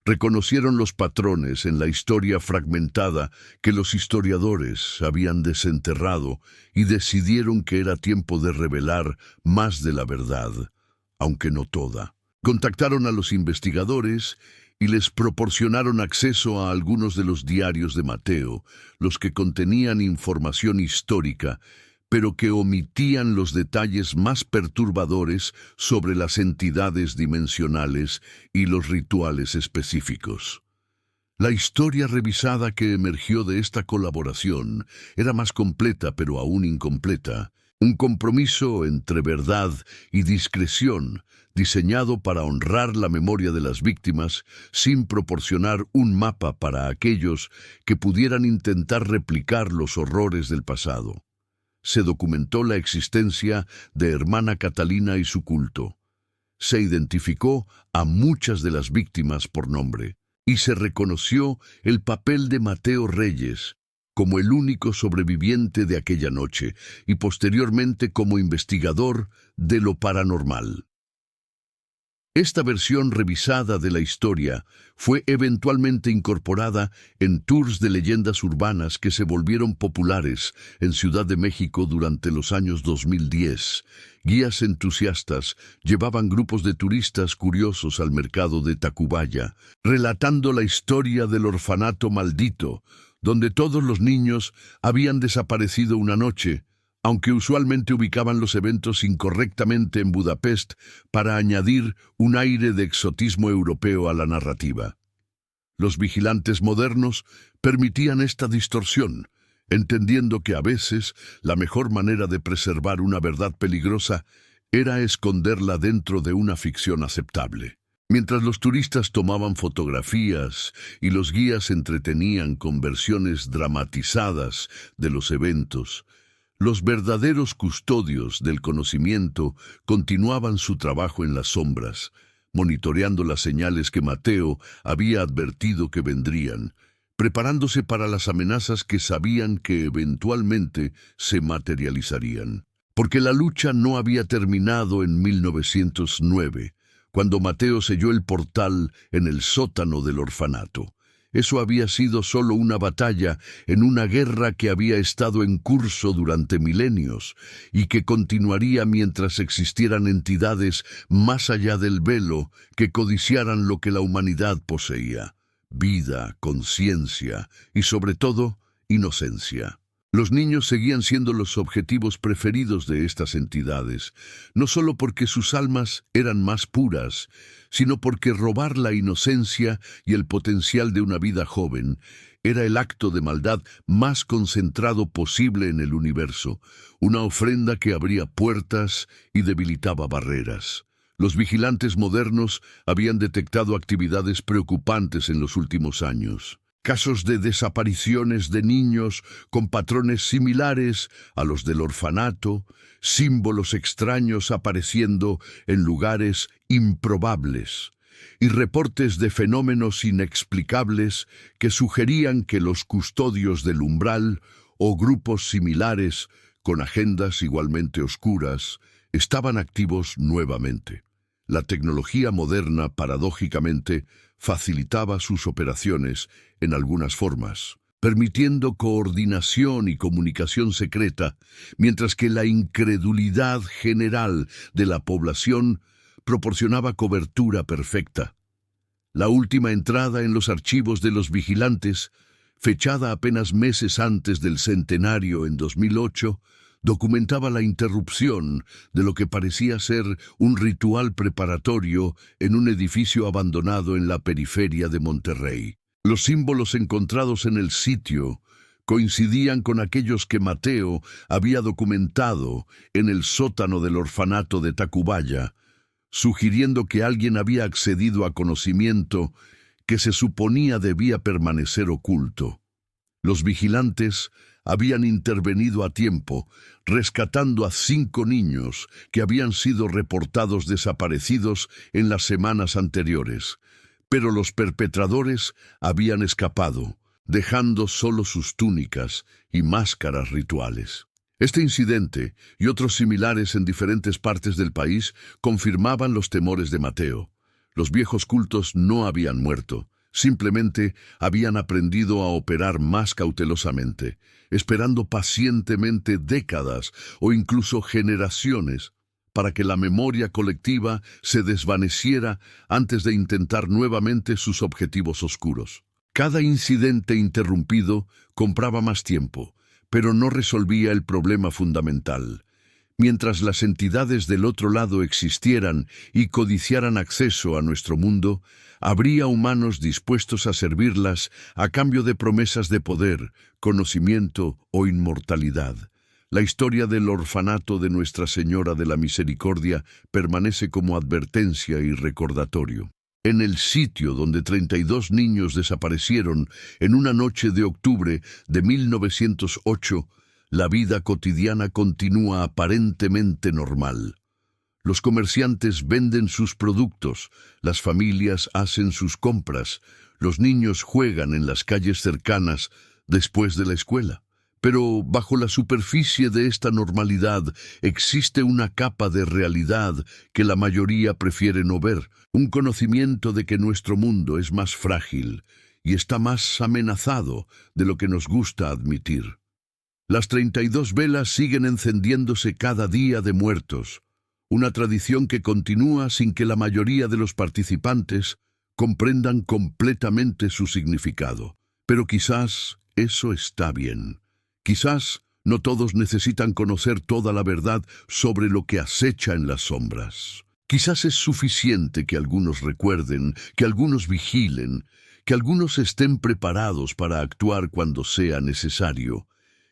Reconocieron los patrones en la historia fragmentada que los historiadores habían desenterrado y decidieron que era tiempo de revelar más de la verdad, aunque no toda. Contactaron a los investigadores y les proporcionaron acceso a algunos de los diarios de Mateo, los que contenían información histórica, pero que omitían los detalles más perturbadores sobre las entidades dimensionales y los rituales específicos. La historia revisada que emergió de esta colaboración era más completa pero aún incompleta, un compromiso entre verdad y discreción, diseñado para honrar la memoria de las víctimas sin proporcionar un mapa para aquellos que pudieran intentar replicar los horrores del pasado. Se documentó la existencia de Hermana Catalina y su culto. Se identificó a muchas de las víctimas por nombre y se reconoció el papel de Mateo Reyes, como el único sobreviviente de aquella noche y posteriormente como investigador de lo paranormal. Esta versión revisada de la historia fue eventualmente incorporada en tours de leyendas urbanas que se volvieron populares en Ciudad de México durante los años 2010. Guías entusiastas llevaban grupos de turistas curiosos al mercado de Tacubaya, relatando la historia del orfanato maldito, donde todos los niños habían desaparecido una noche, aunque usualmente ubicaban los eventos incorrectamente en Budapest para añadir un aire de exotismo europeo a la narrativa. Los vigilantes modernos permitían esta distorsión, entendiendo que a veces la mejor manera de preservar una verdad peligrosa era esconderla dentro de una ficción aceptable. Mientras los turistas tomaban fotografías y los guías entretenían con versiones dramatizadas de los eventos, los verdaderos custodios del conocimiento continuaban su trabajo en las sombras, monitoreando las señales que Mateo había advertido que vendrían, preparándose para las amenazas que sabían que eventualmente se materializarían. Porque la lucha no había terminado en 1909, cuando Mateo selló el portal en el sótano del orfanato. Eso había sido solo una batalla en una guerra que había estado en curso durante milenios y que continuaría mientras existieran entidades más allá del velo que codiciaran lo que la humanidad poseía: vida, conciencia y, sobre todo, inocencia. Los niños seguían siendo los objetivos preferidos de estas entidades, no solo porque sus almas eran más puras, sino porque robar la inocencia y el potencial de una vida joven era el acto de maldad más concentrado posible en el universo, una ofrenda que abría puertas y debilitaba barreras. Los vigilantes modernos habían detectado actividades preocupantes en los últimos años. Casos de desapariciones de niños con patrones similares a los del orfanato, símbolos extraños apareciendo en lugares improbables, y reportes de fenómenos inexplicables que sugerían que los custodios del umbral o grupos similares, con agendas igualmente oscuras, estaban activos nuevamente. La tecnología moderna, paradójicamente, facilitaba sus operaciones en algunas formas, permitiendo coordinación y comunicación secreta, mientras que la incredulidad general de la población proporcionaba cobertura perfecta. La última entrada en los archivos de los vigilantes, fechada apenas meses antes del centenario en 2008, documentaba la interrupción de lo que parecía ser un ritual preparatorio en un edificio abandonado en la periferia de Monterrey. Los símbolos encontrados en el sitio coincidían con aquellos que Mateo había documentado en el sótano del orfanato de Tacubaya, sugiriendo que alguien había accedido a conocimiento que se suponía debía permanecer oculto. Los vigilantes habían intervenido a tiempo, rescatando a 5 niños que habían sido reportados desaparecidos en las semanas anteriores, pero los perpetradores habían escapado, dejando solo sus túnicas y máscaras rituales. Este incidente y otros similares en diferentes partes del país confirmaban los temores de Mateo. Los viejos cultos no habían muerto, simplemente habían aprendido a operar más cautelosamente, esperando pacientemente décadas o incluso generaciones para que la memoria colectiva se desvaneciera antes de intentar nuevamente sus objetivos oscuros. Cada incidente interrumpido compraba más tiempo, pero no resolvía el problema fundamental. Mientras las entidades del otro lado existieran y codiciaran acceso a nuestro mundo, habría humanos dispuestos a servirlas a cambio de promesas de poder, conocimiento o inmortalidad. La historia del orfanato de Nuestra Señora de la Misericordia permanece como advertencia y recordatorio. En el sitio donde 32 niños desaparecieron en una noche de octubre de 1908, la vida cotidiana continúa aparentemente normal. Los comerciantes venden sus productos, las familias hacen sus compras, los niños juegan en las calles cercanas, después de la escuela. Pero bajo la superficie de esta normalidad existe una capa de realidad que la mayoría prefiere no ver, un conocimiento de que nuestro mundo es más frágil y está más amenazado de lo que nos gusta admitir. Las 32 velas siguen encendiéndose cada día de muertos, una tradición que continúa sin que la mayoría de los participantes comprendan completamente su significado. Pero quizás eso está bien. Quizás no todos necesitan conocer toda la verdad sobre lo que acecha en las sombras. Quizás es suficiente que algunos recuerden, que algunos vigilen, que algunos estén preparados para actuar cuando sea necesario.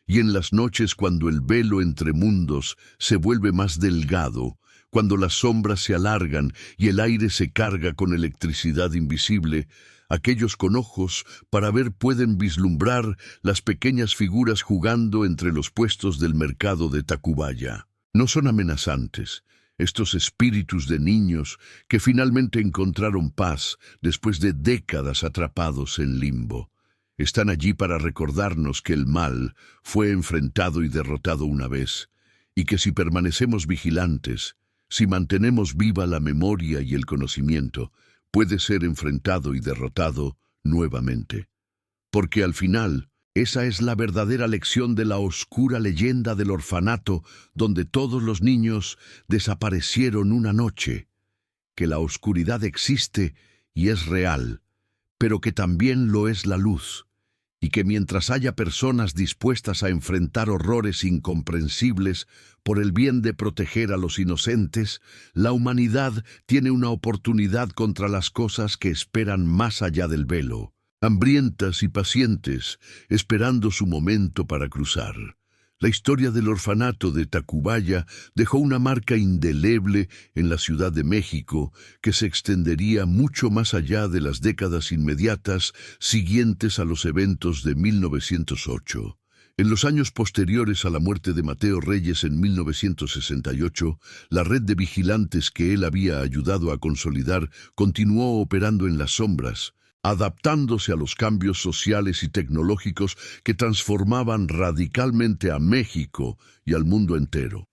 Y en las noches cuando el velo entre mundos se vuelve más delgado, cuando las sombras se alargan y el aire se carga con electricidad invisible, aquellos con ojos para ver pueden vislumbrar las pequeñas figuras jugando entre los puestos del mercado de Tacubaya. No son amenazantes, estos espíritus de niños que finalmente encontraron paz después de décadas atrapados en limbo. Están allí para recordarnos que el mal fue enfrentado y derrotado una vez, y que si permanecemos vigilantes, si mantenemos viva la memoria y el conocimiento, puede ser enfrentado y derrotado nuevamente. Porque al final, esa es la verdadera lección de la oscura leyenda del orfanato donde todos los niños desaparecieron una noche, que la oscuridad existe y es real, pero que también lo es la luz, y que mientras haya personas dispuestas a enfrentar horrores incomprensibles por el bien de proteger a los inocentes, la humanidad tiene una oportunidad contra las cosas que esperan más allá del velo, hambrientas y pacientes, esperando su momento para cruzar. La historia del orfanato de Tacubaya dejó una marca indeleble en la Ciudad de México que se extendería mucho más allá de las décadas inmediatas siguientes a los eventos de 1908. En los años posteriores a la muerte de Mateo Reyes en 1968, la red de vigilantes que él había ayudado a consolidar continuó operando en las sombras, adaptándose a los cambios sociales y tecnológicos que transformaban radicalmente a México y al mundo entero.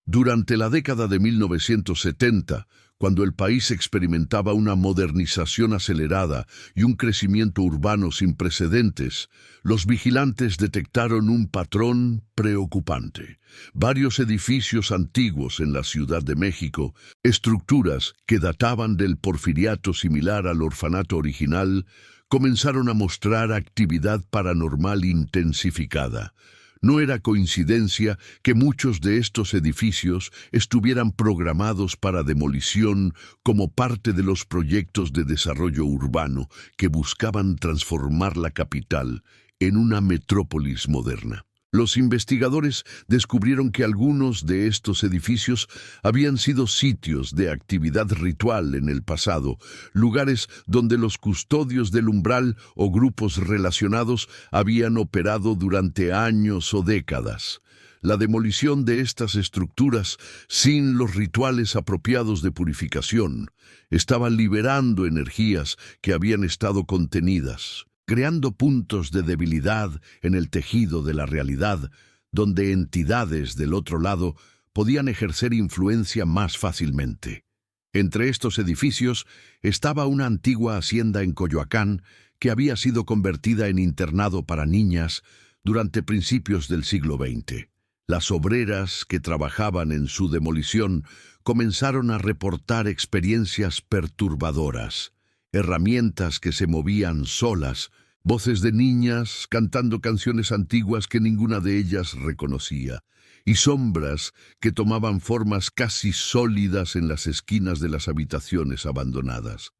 Durante la década de 1970, cuando el país experimentaba una modernización acelerada y un crecimiento urbano sin precedentes, los vigilantes detectaron un patrón preocupante. Varios edificios antiguos en la Ciudad de México, estructuras que databan del porfiriato similar al orfanato original, comenzaron a mostrar actividad paranormal intensificada. No era coincidencia que muchos de estos edificios estuvieran programados para demolición como parte de los proyectos de desarrollo urbano que buscaban transformar la capital en una metrópolis moderna. Los investigadores descubrieron que algunos de estos edificios habían sido sitios de actividad ritual en el pasado, lugares donde los custodios del umbral o grupos relacionados habían operado durante años o décadas. La demolición de estas estructuras, sin los rituales apropiados de purificación, estaba liberando energías que habían estado contenidas, creando puntos de debilidad en el tejido de la realidad, donde entidades del otro lado podían ejercer influencia más fácilmente. Entre estos edificios estaba una antigua hacienda en Coyoacán que había sido convertida en internado para niñas durante principios del siglo XX. Las obreras que trabajaban en su demolición comenzaron a reportar experiencias perturbadoras, herramientas que se movían solas, voces de niñas cantando canciones antiguas que ninguna de ellas reconocía, y sombras que tomaban formas casi sólidas en las esquinas de las habitaciones abandonadas.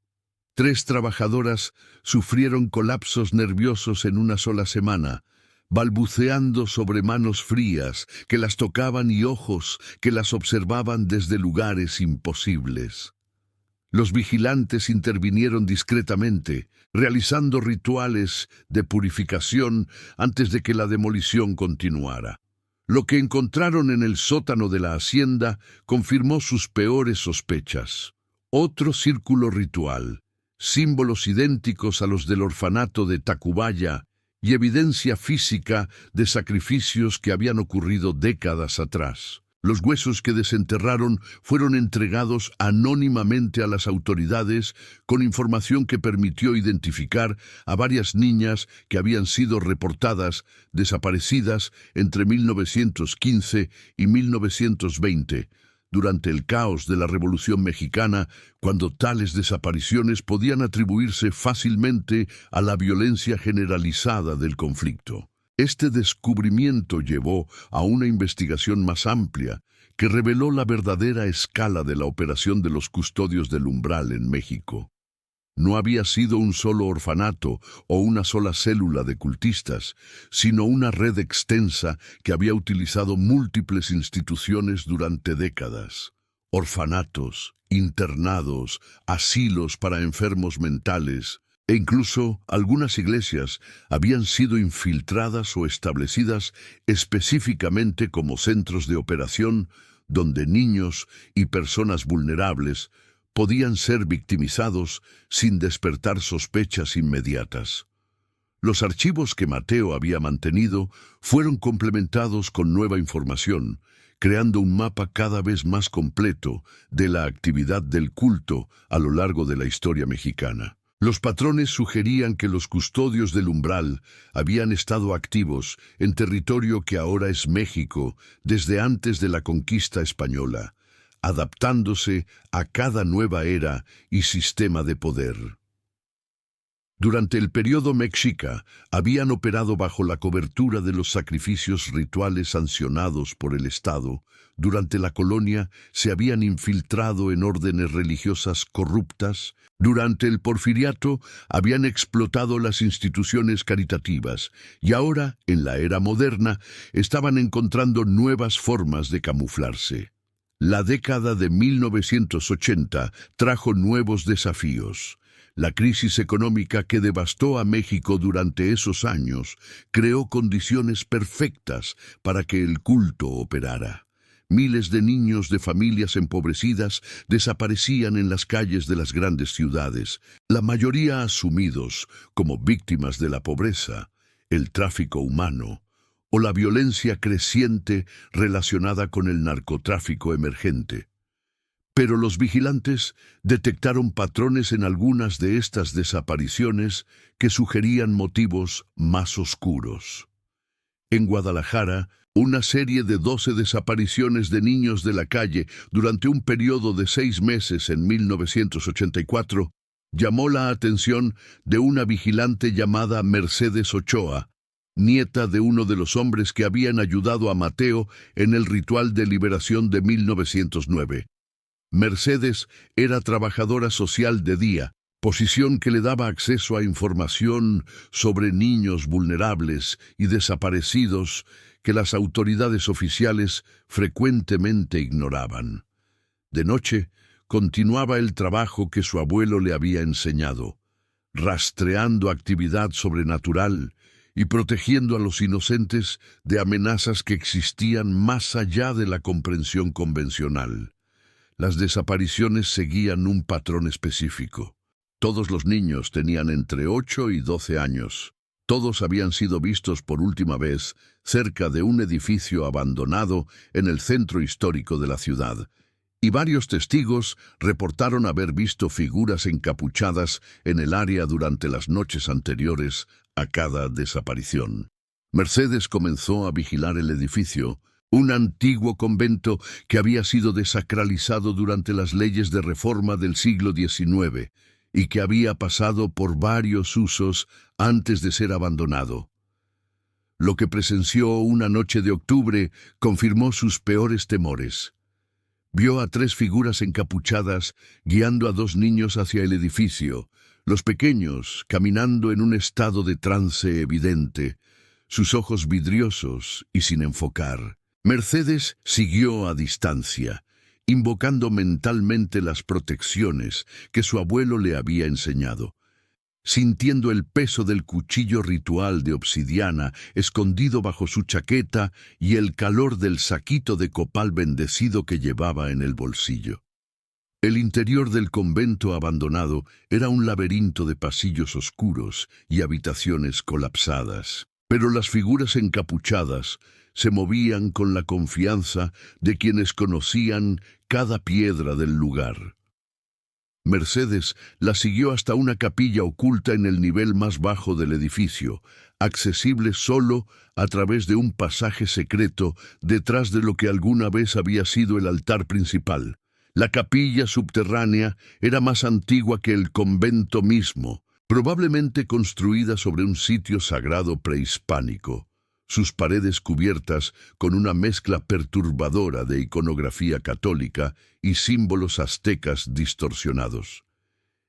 3 trabajadoras sufrieron colapsos nerviosos en una sola semana, balbuceando sobre manos frías que las tocaban y ojos que las observaban desde lugares imposibles. Los vigilantes intervinieron discretamente, realizando rituales de purificación antes de que la demolición continuara. Lo que encontraron en el sótano de la hacienda confirmó sus peores sospechas. Otro círculo ritual, símbolos idénticos a los del orfanato de Tacubaya y evidencia física de sacrificios que habían ocurrido décadas atrás. Los huesos que desenterraron fueron entregados anónimamente a las autoridades con información que permitió identificar a varias niñas que habían sido reportadas desaparecidas entre 1915 y 1920, durante el caos de la Revolución Mexicana, cuando tales desapariciones podían atribuirse fácilmente a la violencia generalizada del conflicto. Este descubrimiento llevó a una investigación más amplia que reveló la verdadera escala de la operación de los custodios del umbral en México. No había sido un solo orfanato o una sola célula de cultistas, sino una red extensa que había utilizado múltiples instituciones durante décadas. Orfanatos, internados, asilos para enfermos mentales, e incluso algunas iglesias habían sido infiltradas o establecidas específicamente como centros de operación donde niños y personas vulnerables podían ser victimizados sin despertar sospechas inmediatas. Los archivos que Mateo había mantenido fueron complementados con nueva información, creando un mapa cada vez más completo de la actividad del culto a lo largo de la historia mexicana. Los patrones sugerían que los custodios del umbral habían estado activos en territorio que ahora es México desde antes de la conquista española, adaptándose a cada nueva era y sistema de poder. Durante el periodo mexica, habían operado bajo la cobertura de los sacrificios rituales sancionados por el Estado. Durante la colonia, se habían infiltrado en órdenes religiosas corruptas. Durante el porfiriato, habían explotado las instituciones caritativas. Y ahora, en la era moderna, estaban encontrando nuevas formas de camuflarse. La década de 1980 trajo nuevos desafíos. La crisis económica que devastó a México durante esos años creó condiciones perfectas para que el culto operara. Miles de niños de familias empobrecidas desaparecían en las calles de las grandes ciudades, la mayoría asumidos como víctimas de la pobreza, el tráfico humano o la violencia creciente relacionada con el narcotráfico emergente. Pero los vigilantes detectaron patrones en algunas de estas desapariciones que sugerían motivos más oscuros. En Guadalajara, una serie de 12 desapariciones de niños de la calle durante un periodo de 6 meses en 1984 llamó la atención de una vigilante llamada Mercedes Ochoa, nieta de uno de los hombres que habían ayudado a Mateo en el ritual de liberación de 1909. Mercedes era trabajadora social de día, posición que le daba acceso a información sobre niños vulnerables y desaparecidos que las autoridades oficiales frecuentemente ignoraban. De noche, continuaba el trabajo que su abuelo le había enseñado, rastreando actividad sobrenatural y protegiendo a los inocentes de amenazas que existían más allá de la comprensión convencional. Las desapariciones seguían un patrón específico. Todos los niños tenían entre 8 y 12 años. Todos habían sido vistos por última vez cerca de un edificio abandonado en el centro histórico de la ciudad, y varios testigos reportaron haber visto figuras encapuchadas en el área durante las noches anteriores a cada desaparición. Mercedes comenzó a vigilar el edificio, un antiguo convento que había sido desacralizado durante las leyes de reforma del siglo XIX y que había pasado por varios usos antes de ser abandonado. Lo que presenció una noche de octubre confirmó sus peores temores. Vio a 3 figuras encapuchadas guiando a 2 niños hacia el edificio, los pequeños caminando en un estado de trance evidente, sus ojos vidriosos y sin enfocar. Mercedes siguió a distancia, invocando mentalmente las protecciones que su abuelo le había enseñado, sintiendo el peso del cuchillo ritual de obsidiana escondido bajo su chaqueta y el calor del saquito de copal bendecido que llevaba en el bolsillo. El interior del convento abandonado era un laberinto de pasillos oscuros y habitaciones colapsadas. Pero las figuras encapuchadas se movían con la confianza de quienes conocían cada piedra del lugar. Mercedes la siguió hasta una capilla oculta en el nivel más bajo del edificio, accesible solo a través de un pasaje secreto detrás de lo que alguna vez había sido el altar principal. La capilla subterránea era más antigua que el convento mismo, probablemente construida sobre un sitio sagrado prehispánico, sus paredes cubiertas con una mezcla perturbadora de iconografía católica y símbolos aztecas distorsionados.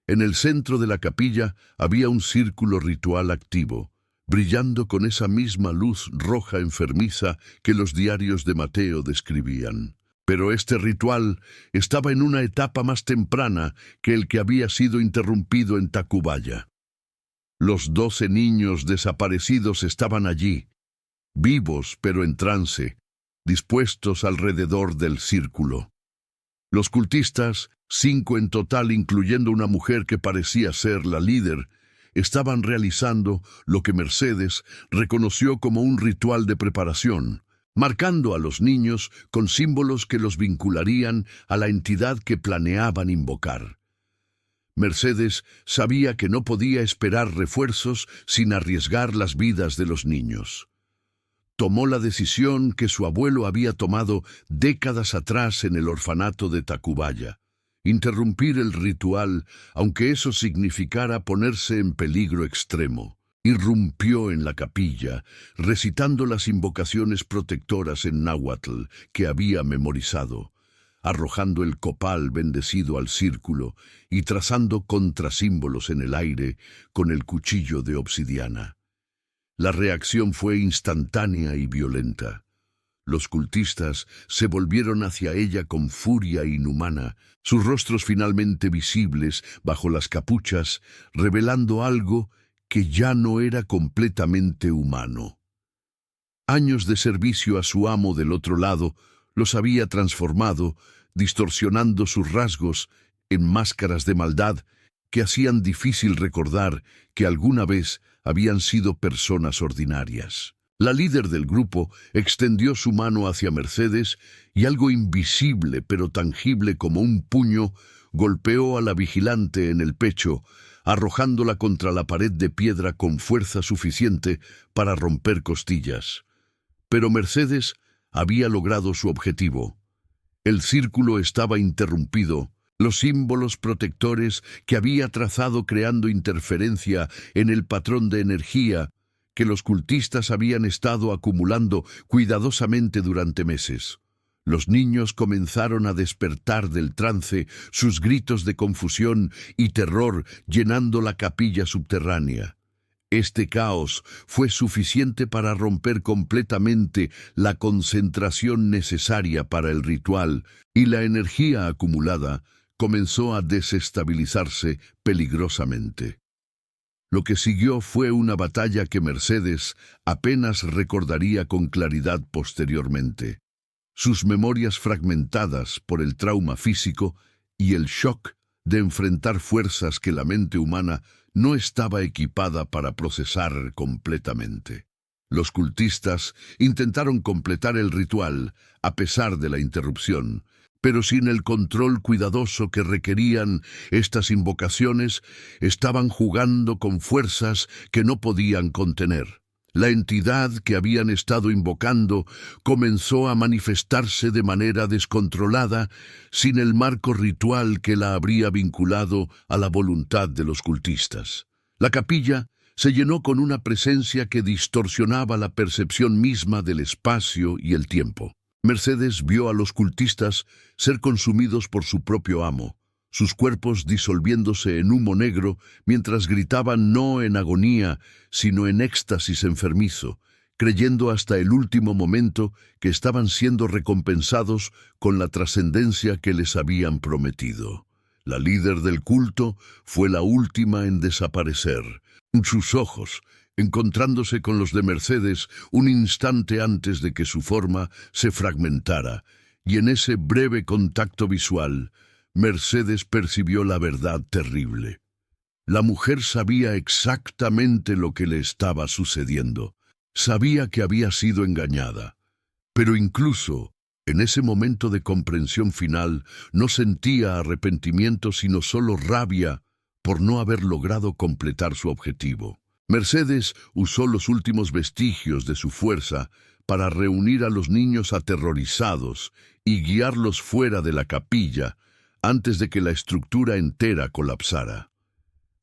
En el centro de la capilla había un círculo ritual activo, brillando con esa misma luz roja enfermiza que los diarios de Mateo describían. Pero este ritual estaba en una etapa más temprana que el que había sido interrumpido en Tacubaya. Los 12 niños desaparecidos estaban allí, vivos pero en trance, dispuestos alrededor del círculo. Los cultistas, 5 en total incluyendo una mujer que parecía ser la líder, estaban realizando lo que Mercedes reconoció como un ritual de preparación, marcando a los niños con símbolos que los vincularían a la entidad que planeaban invocar. Mercedes sabía que no podía esperar refuerzos sin arriesgar las vidas de los niños. Tomó la decisión que su abuelo había tomado décadas atrás en el orfanato de Tacubaya: interrumpir el ritual, aunque eso significara ponerse en peligro extremo. Irrumpió en la capilla, recitando las invocaciones protectoras en náhuatl que había memorizado, arrojando el copal bendecido al círculo y trazando contrasímbolos en el aire con el cuchillo de obsidiana. La reacción fue instantánea y violenta. Los cultistas se volvieron hacia ella con furia inhumana, sus rostros finalmente visibles bajo las capuchas, revelando algo que ya no era completamente humano. Años de servicio a su amo del otro lado los había transformado, distorsionando sus rasgos en máscaras de maldad que hacían difícil recordar que alguna vez habían sido personas ordinarias. La líder del grupo extendió su mano hacia Mercedes y algo invisible pero tangible como un puño golpeó a la vigilante en el pecho, arrojándola contra la pared de piedra con fuerza suficiente para romper costillas. Pero Mercedes había logrado su objetivo. El círculo estaba interrumpido. Los símbolos protectores que había trazado creando interferencia en el patrón de energía que los cultistas habían estado acumulando cuidadosamente durante meses. Los niños comenzaron a despertar del trance, sus gritos de confusión y terror llenando la capilla subterránea. Este caos fue suficiente para romper completamente la concentración necesaria para el ritual, y la energía acumulada comenzó a desestabilizarse peligrosamente. Lo que siguió fue una batalla que Mercedes apenas recordaría con claridad posteriormente. Sus memorias fragmentadas por el trauma físico y el shock de enfrentar fuerzas que la mente humana no estaba equipada para procesar completamente. Los cultistas intentaron completar el ritual a pesar de la interrupción, pero sin el control cuidadoso que requerían estas invocaciones, estaban jugando con fuerzas que no podían contener. La entidad que habían estado invocando comenzó a manifestarse de manera descontrolada, sin el marco ritual que la habría vinculado a la voluntad de los cultistas. La capilla se llenó con una presencia que distorsionaba la percepción misma del espacio y el tiempo. Mercedes vio a los cultistas ser consumidos por su propio amo, sus cuerpos disolviéndose en humo negro mientras gritaban no en agonía, sino en éxtasis enfermizo, creyendo hasta el último momento que estaban siendo recompensados con la trascendencia que les habían prometido. La líder del culto fue la última en desaparecer. Sus ojos, encontrándose con los de Mercedes un instante antes de que su forma se fragmentara, y en ese breve contacto visual, Mercedes percibió la verdad terrible. La mujer sabía exactamente lo que le estaba sucediendo. Sabía que había sido engañada. Pero incluso en ese momento de comprensión final no sentía arrepentimiento sino solo rabia por no haber logrado completar su objetivo. Mercedes usó los últimos vestigios de su fuerza para reunir a los niños aterrorizados y guiarlos fuera de la capilla antes de que la estructura entera colapsara.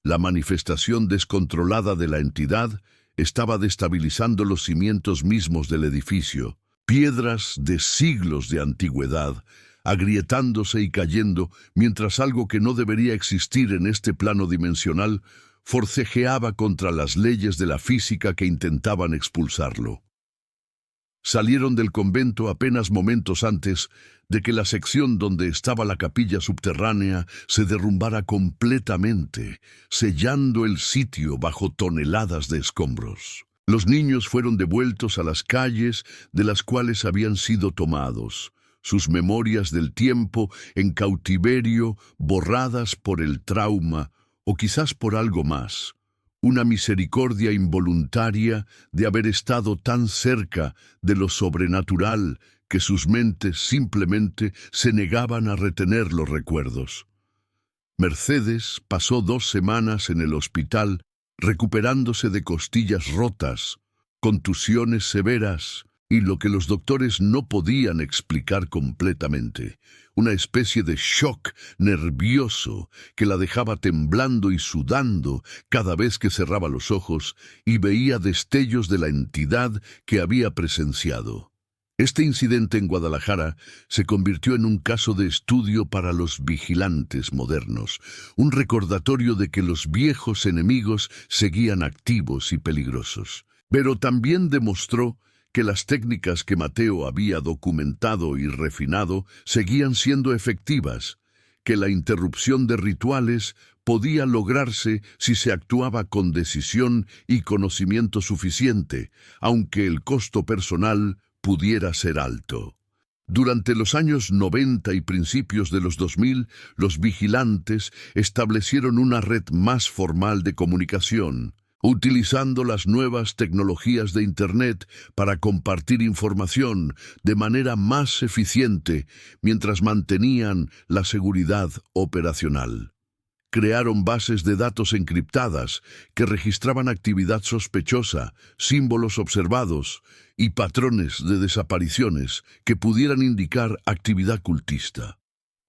La manifestación descontrolada de la entidad estaba destabilizando los cimientos mismos del edificio, piedras de siglos de antigüedad, agrietándose y cayendo mientras algo que no debería existir en este plano dimensional forcejeaba contra las leyes de la física que intentaban expulsarlo. Salieron del convento apenas momentos antes de que la sección donde estaba la capilla subterránea se derrumbara completamente, sellando el sitio bajo toneladas de escombros. Los niños fueron devueltos a las calles de las cuales habían sido tomados, sus memorias del tiempo en cautiverio borradas por el trauma o quizás por algo más. Una misericordia involuntaria de haber estado tan cerca de lo sobrenatural que sus mentes simplemente se negaban a retener los recuerdos. Mercedes pasó 2 semanas en el hospital recuperándose de costillas rotas, contusiones severas y lo que los doctores no podían explicar completamente, una especie de shock nervioso que la dejaba temblando y sudando cada vez que cerraba los ojos y veía destellos de la entidad que había presenciado. Este incidente en Guadalajara se convirtió en un caso de estudio para los vigilantes modernos, un recordatorio de que los viejos enemigos seguían activos y peligrosos. Pero también demostró que las técnicas que Mateo había documentado y refinado seguían siendo efectivas, que la interrupción de rituales podía lograrse si se actuaba con decisión y conocimiento suficiente, aunque el costo personal pudiera ser alto. Durante los años 90 y principios de los 2000, los vigilantes establecieron una red más formal de comunicación, utilizando las nuevas tecnologías de Internet para compartir información de manera más eficiente mientras mantenían la seguridad operacional. Crearon bases de datos encriptadas que registraban actividad sospechosa, símbolos observados y patrones de desapariciones que pudieran indicar actividad cultista.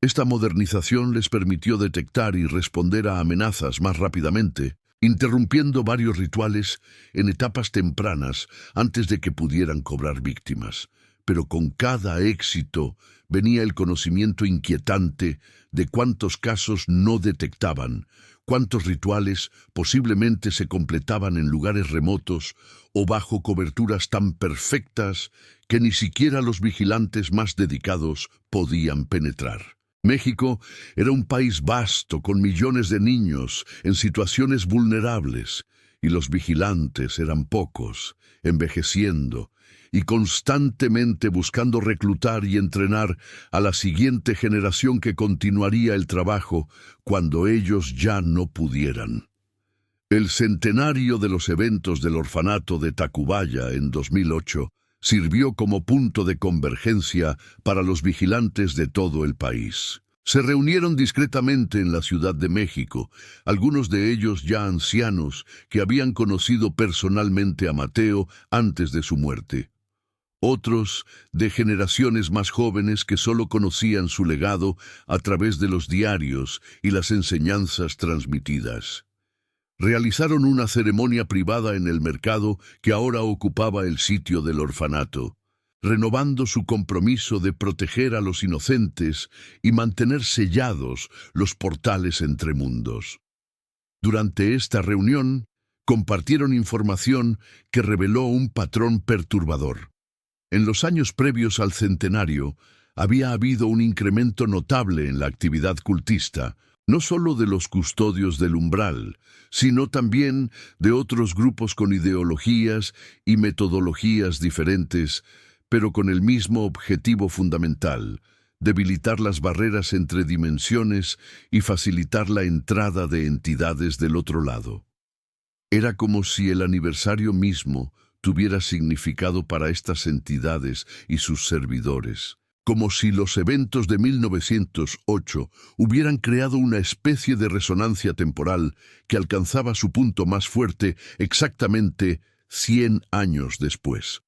Esta modernización les permitió detectar y responder a amenazas más rápidamente, interrumpiendo varios rituales en etapas tempranas antes de que pudieran cobrar víctimas. Pero con cada éxito venía el conocimiento inquietante de cuántos casos no detectaban, cuántos rituales posiblemente se completaban en lugares remotos o bajo coberturas tan perfectas que ni siquiera los vigilantes más dedicados podían penetrar. México era un país vasto con millones de niños en situaciones vulnerables, y los vigilantes eran pocos, envejeciendo y constantemente buscando reclutar y entrenar a la siguiente generación que continuaría el trabajo cuando ellos ya no pudieran. El centenario de los eventos del orfanato de Tacubaya en 2008 sirvió como punto de convergencia para los vigilantes de todo el país. Se reunieron discretamente en la Ciudad de México, algunos de ellos ya ancianos que habían conocido personalmente a Mateo antes de su muerte. Otros de generaciones más jóvenes que solo conocían su legado a través de los diarios y las enseñanzas transmitidas. Realizaron una ceremonia privada en el mercado que ahora ocupaba el sitio del orfanato, renovando su compromiso de proteger a los inocentes y mantener sellados los portales entre mundos. Durante esta reunión, compartieron información que reveló un patrón perturbador. En los años previos al centenario, había habido un incremento notable en la actividad cultista, no solo de los custodios del umbral, sino también de otros grupos con ideologías y metodologías diferentes, pero con el mismo objetivo fundamental, debilitar las barreras entre dimensiones y facilitar la entrada de entidades del otro lado. Era como si el aniversario mismo tuviera significado para estas entidades y sus servidores, como si los eventos de 1908 hubieran creado una especie de resonancia temporal que alcanzaba su punto más fuerte exactamente 100 años después.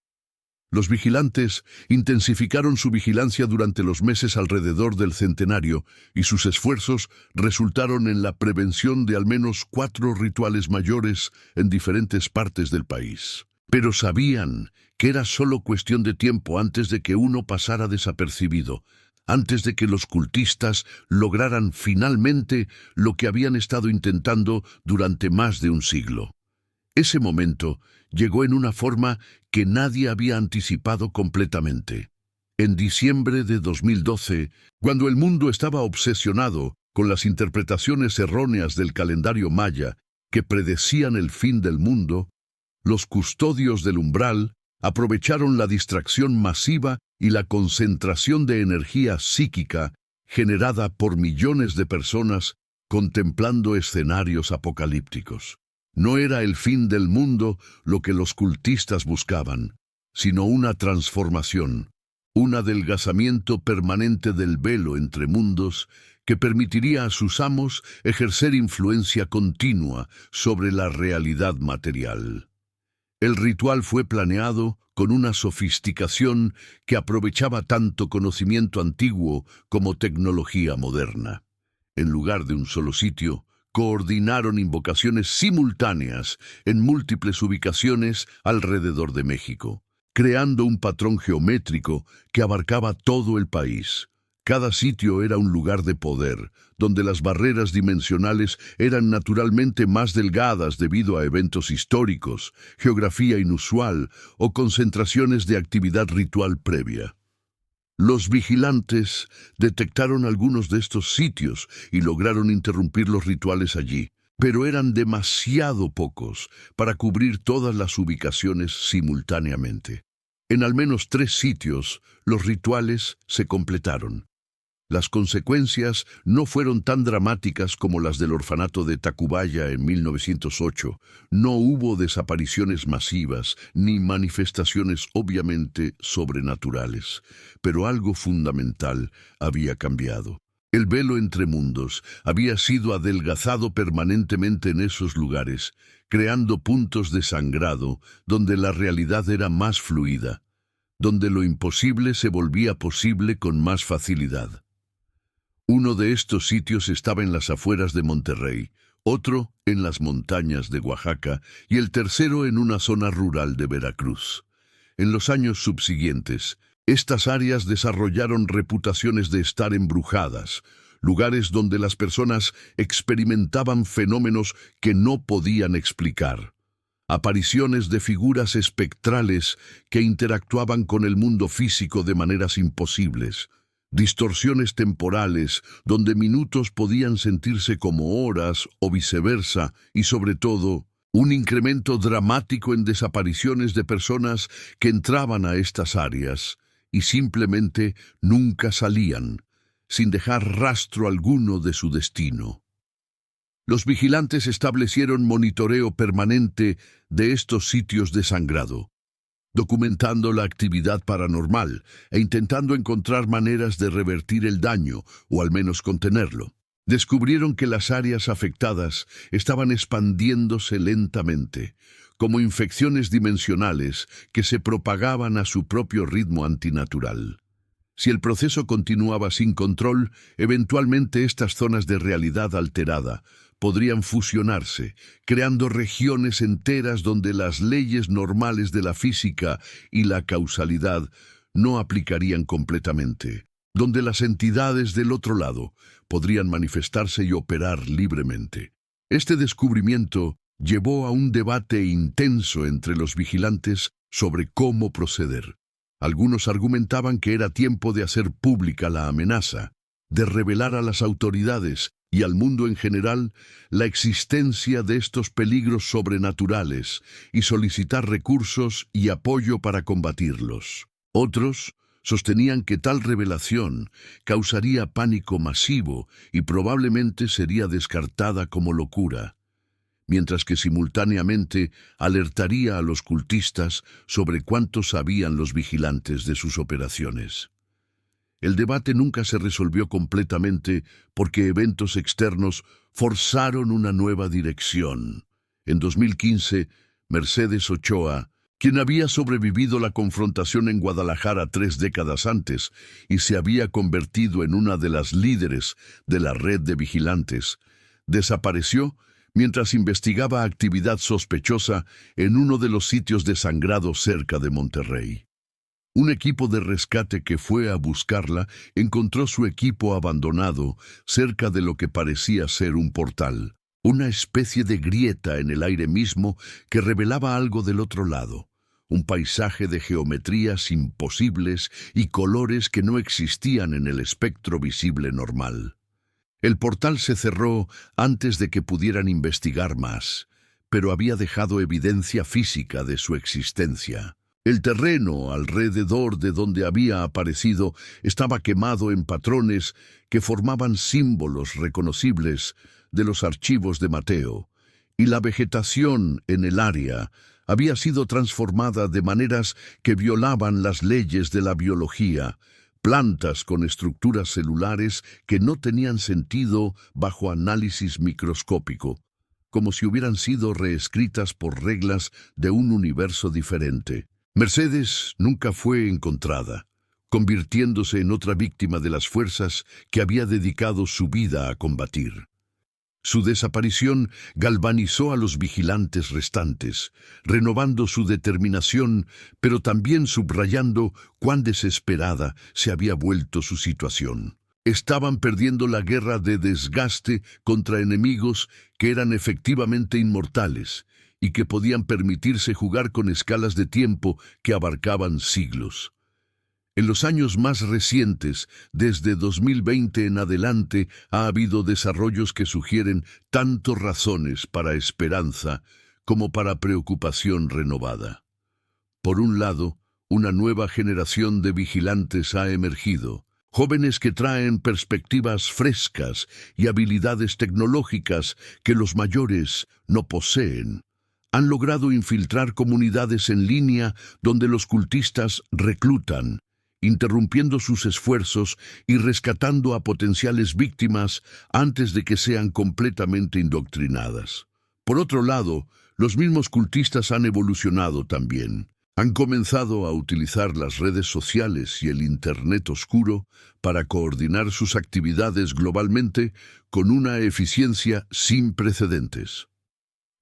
Los vigilantes intensificaron su vigilancia durante los meses alrededor del centenario y sus esfuerzos resultaron en la prevención de al menos 4 rituales mayores en diferentes partes del país. Pero sabían que era solo cuestión de tiempo antes de que uno pasara desapercibido, antes de que los cultistas lograran finalmente lo que habían estado intentando durante más de un siglo. Ese momento llegó en una forma que nadie había anticipado completamente. En diciembre de 2012, cuando el mundo estaba obsesionado con las interpretaciones erróneas del calendario maya que predecían el fin del mundo, los custodios del umbral aprovecharon la distracción masiva y la concentración de energía psíquica generada por millones de personas contemplando escenarios apocalípticos. No era el fin del mundo lo que los cultistas buscaban, sino una transformación, un adelgazamiento permanente del velo entre mundos que permitiría a sus amos ejercer influencia continua sobre la realidad material. El ritual fue planeado con una sofisticación que aprovechaba tanto conocimiento antiguo como tecnología moderna. En lugar de un solo sitio, coordinaron invocaciones simultáneas en múltiples ubicaciones alrededor de México, creando un patrón geométrico que abarcaba todo el país. Cada sitio era un lugar de poder, donde las barreras dimensionales eran naturalmente más delgadas debido a eventos históricos, geografía inusual o concentraciones de actividad ritual previa. Los vigilantes detectaron algunos de estos sitios y lograron interrumpir los rituales allí, pero eran demasiado pocos para cubrir todas las ubicaciones simultáneamente. En al menos 3 sitios, los rituales se completaron. Las consecuencias no fueron tan dramáticas como las del orfanato de Tacubaya en 1908. No hubo desapariciones masivas ni manifestaciones obviamente sobrenaturales, pero algo fundamental había cambiado. El velo entre mundos había sido adelgazado permanentemente en esos lugares, creando puntos de sangrado donde la realidad era más fluida, donde lo imposible se volvía posible con más facilidad. Uno de estos sitios estaba en las afueras de Monterrey, otro en las montañas de Oaxaca y el tercero en una zona rural de Veracruz. En los años subsiguientes, estas áreas desarrollaron reputaciones de estar embrujadas, lugares donde las personas experimentaban fenómenos que no podían explicar. Apariciones de figuras espectrales que interactuaban con el mundo físico de maneras imposibles. Distorsiones temporales donde minutos podían sentirse como horas o viceversa y sobre todo, un incremento dramático en desapariciones de personas que entraban a estas áreas y simplemente nunca salían, sin dejar rastro alguno de su destino. Los vigilantes establecieron monitoreo permanente de estos sitios de sangrado, documentando la actividad paranormal e intentando encontrar maneras de revertir el daño o al menos contenerlo. Descubrieron que las áreas afectadas estaban expandiéndose lentamente, como infecciones dimensionales que se propagaban a su propio ritmo antinatural. Si el proceso continuaba sin control, eventualmente estas zonas de realidad alterada podrían fusionarse, creando regiones enteras donde las leyes normales de la física y la causalidad no aplicarían completamente, donde las entidades del otro lado podrían manifestarse y operar libremente. Este descubrimiento llevó a un debate intenso entre los vigilantes sobre cómo proceder. Algunos argumentaban que era tiempo de hacer pública la amenaza, de revelar a las autoridades y al mundo en general la existencia de estos peligros sobrenaturales y solicitar recursos y apoyo para combatirlos. Otros Sostenían que tal revelación causaría pánico masivo y probablemente sería descartada como locura, mientras que simultáneamente alertaría a los cultistas sobre cuánto sabían los vigilantes de sus operaciones. El debate nunca se resolvió completamente porque eventos externos forzaron una nueva dirección. En 2015, Mercedes Ochoa, quien había sobrevivido la confrontación en Guadalajara 3 décadas antes y se había convertido en una de las líderes de la red de vigilantes, desapareció mientras investigaba actividad sospechosa en uno de los sitios de sangrado cerca de Monterrey. Un equipo de rescate que fue a buscarla encontró su equipo abandonado cerca de lo que parecía ser un portal, una especie de grieta en el aire mismo que revelaba algo del otro lado. Un paisaje de geometrías imposibles y colores que no existían en el espectro visible normal. El portal se cerró antes de que pudieran investigar más, pero había dejado evidencia física de su existencia. El terreno alrededor de donde había aparecido estaba quemado en patrones que formaban símbolos reconocibles de los archivos de Mateo, y la vegetación en el área había sido transformada de maneras que violaban las leyes de la biología, plantas con estructuras celulares que no tenían sentido bajo análisis microscópico, como si hubieran sido reescritas por reglas de un universo diferente. Mercedes nunca fue encontrada, convirtiéndose en otra víctima de las fuerzas que había dedicado su vida a combatir. Su desaparición galvanizó a los vigilantes restantes, renovando su determinación, pero también subrayando cuán desesperada se había vuelto su situación. Estaban perdiendo la guerra de desgaste contra enemigos que eran efectivamente inmortales y que podían permitirse jugar con escalas de tiempo que abarcaban siglos. En los años más recientes, desde 2020 en adelante, ha habido desarrollos que sugieren tanto razones para esperanza como para preocupación renovada. Por un lado, una nueva generación de vigilantes ha emergido, jóvenes que traen perspectivas frescas y habilidades tecnológicas que los mayores no poseen. Han logrado infiltrar comunidades en línea donde los cultistas reclutan, interrumpiendo sus esfuerzos y rescatando a potenciales víctimas antes de que sean completamente indoctrinadas. Por otro lado, los mismos cultistas han evolucionado también. Han comenzado a utilizar las redes sociales y el Internet oscuro para coordinar sus actividades globalmente con una eficiencia sin precedentes.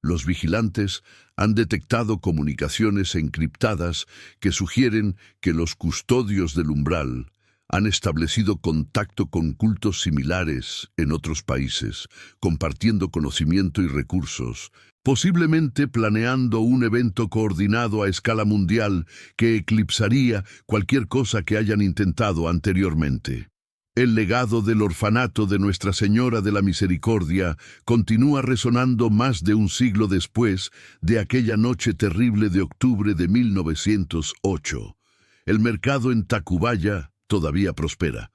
Los vigilantes han detectado comunicaciones encriptadas que sugieren que los custodios del umbral han establecido contacto con cultos similares en otros países, compartiendo conocimiento y recursos, posiblemente planeando un evento coordinado a escala mundial que eclipsaría cualquier cosa que hayan intentado anteriormente. El legado del orfanato de Nuestra Señora de la Misericordia continúa resonando más de un siglo después de aquella noche terrible de octubre de 1908. El mercado en Tacubaya todavía prospera.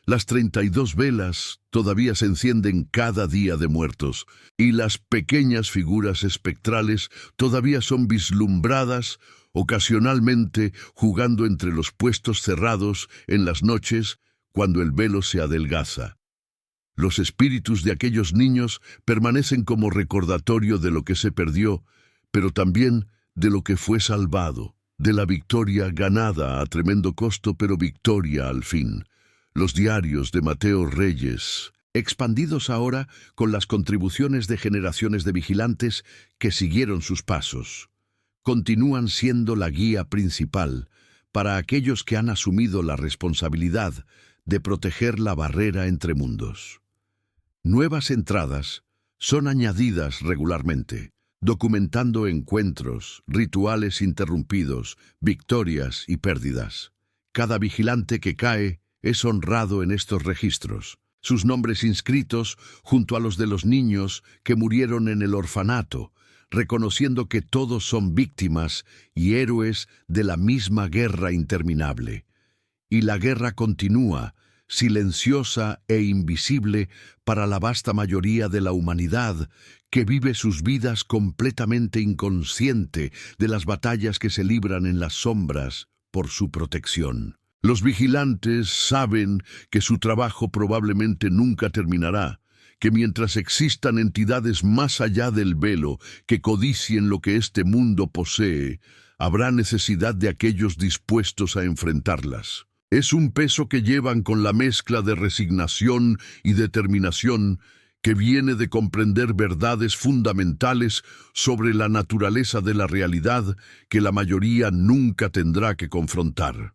Las 32 velas todavía se encienden cada día de muertos, y las pequeñas figuras espectrales todavía son vislumbradas ocasionalmente jugando entre los puestos cerrados en las noches cuando el velo se adelgaza. Los espíritus de aquellos niños permanecen como recordatorio de lo que se perdió, pero también de lo que fue salvado, de la victoria ganada a tremendo costo, pero victoria al fin. Los diarios de Mateo Reyes, expandidos ahora con las contribuciones de generaciones de vigilantes que siguieron sus pasos, continúan siendo la guía principal para aquellos que han asumido la responsabilidad de proteger la barrera entre mundos. Nuevas entradas son añadidas regularmente, documentando encuentros, rituales interrumpidos, victorias y pérdidas. Cada vigilante que cae es honrado en estos registros, sus nombres inscritos junto a los de los niños que murieron en el orfanato, reconociendo que todos son víctimas y héroes de la misma guerra interminable. y la guerra continúa, silenciosa e invisible para la vasta mayoría de la humanidad, que vive sus vidas completamente inconsciente de las batallas que se libran en las sombras por su protección. Los vigilantes saben que su trabajo probablemente nunca terminará, que mientras existan entidades más allá del velo que codicien lo que este mundo posee, habrá necesidad de aquellos dispuestos a enfrentarlas. Es un peso que llevan con la mezcla de resignación y determinación que viene de comprender verdades fundamentales sobre la naturaleza de la realidad que la mayoría nunca tendrá que confrontar.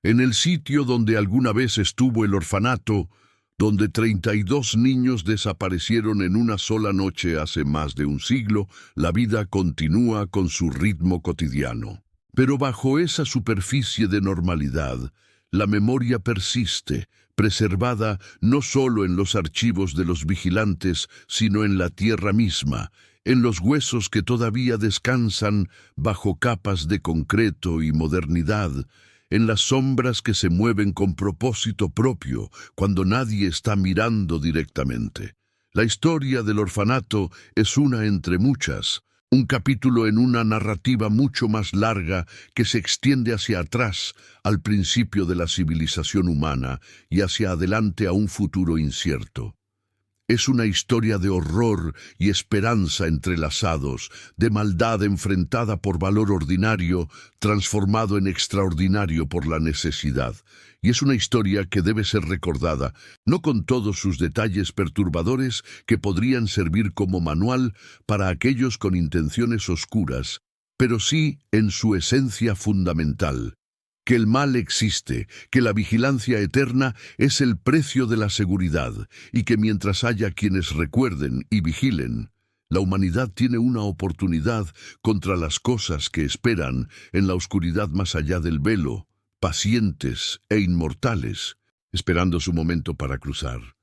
En el sitio donde alguna vez estuvo el orfanato, donde 32 niños desaparecieron en una sola noche hace más de un siglo, la vida continúa con su ritmo cotidiano. Pero bajo esa superficie de normalidad, la memoria persiste, preservada no solo en los archivos de los vigilantes, sino en la tierra misma, en los huesos que todavía descansan bajo capas de concreto y modernidad, en las sombras que se mueven con propósito propio cuando nadie está mirando directamente. La historia del orfanato es una entre muchas, un capítulo en una narrativa mucho más larga que se extiende hacia atrás, al principio de la civilización humana, y hacia adelante a un futuro incierto. Es una historia de horror y esperanza entrelazados, de maldad enfrentada por valor ordinario, transformado en extraordinario por la necesidad. Y es una historia que debe ser recordada, no con todos sus detalles perturbadores que podrían servir como manual para aquellos con intenciones oscuras, pero sí en su esencia fundamental. Que el mal existe, que la vigilancia eterna es el precio de la seguridad, y que mientras haya quienes recuerden y vigilen, la humanidad tiene una oportunidad contra las cosas que esperan en la oscuridad más allá del velo, pacientes e inmortales, esperando su momento para cruzar.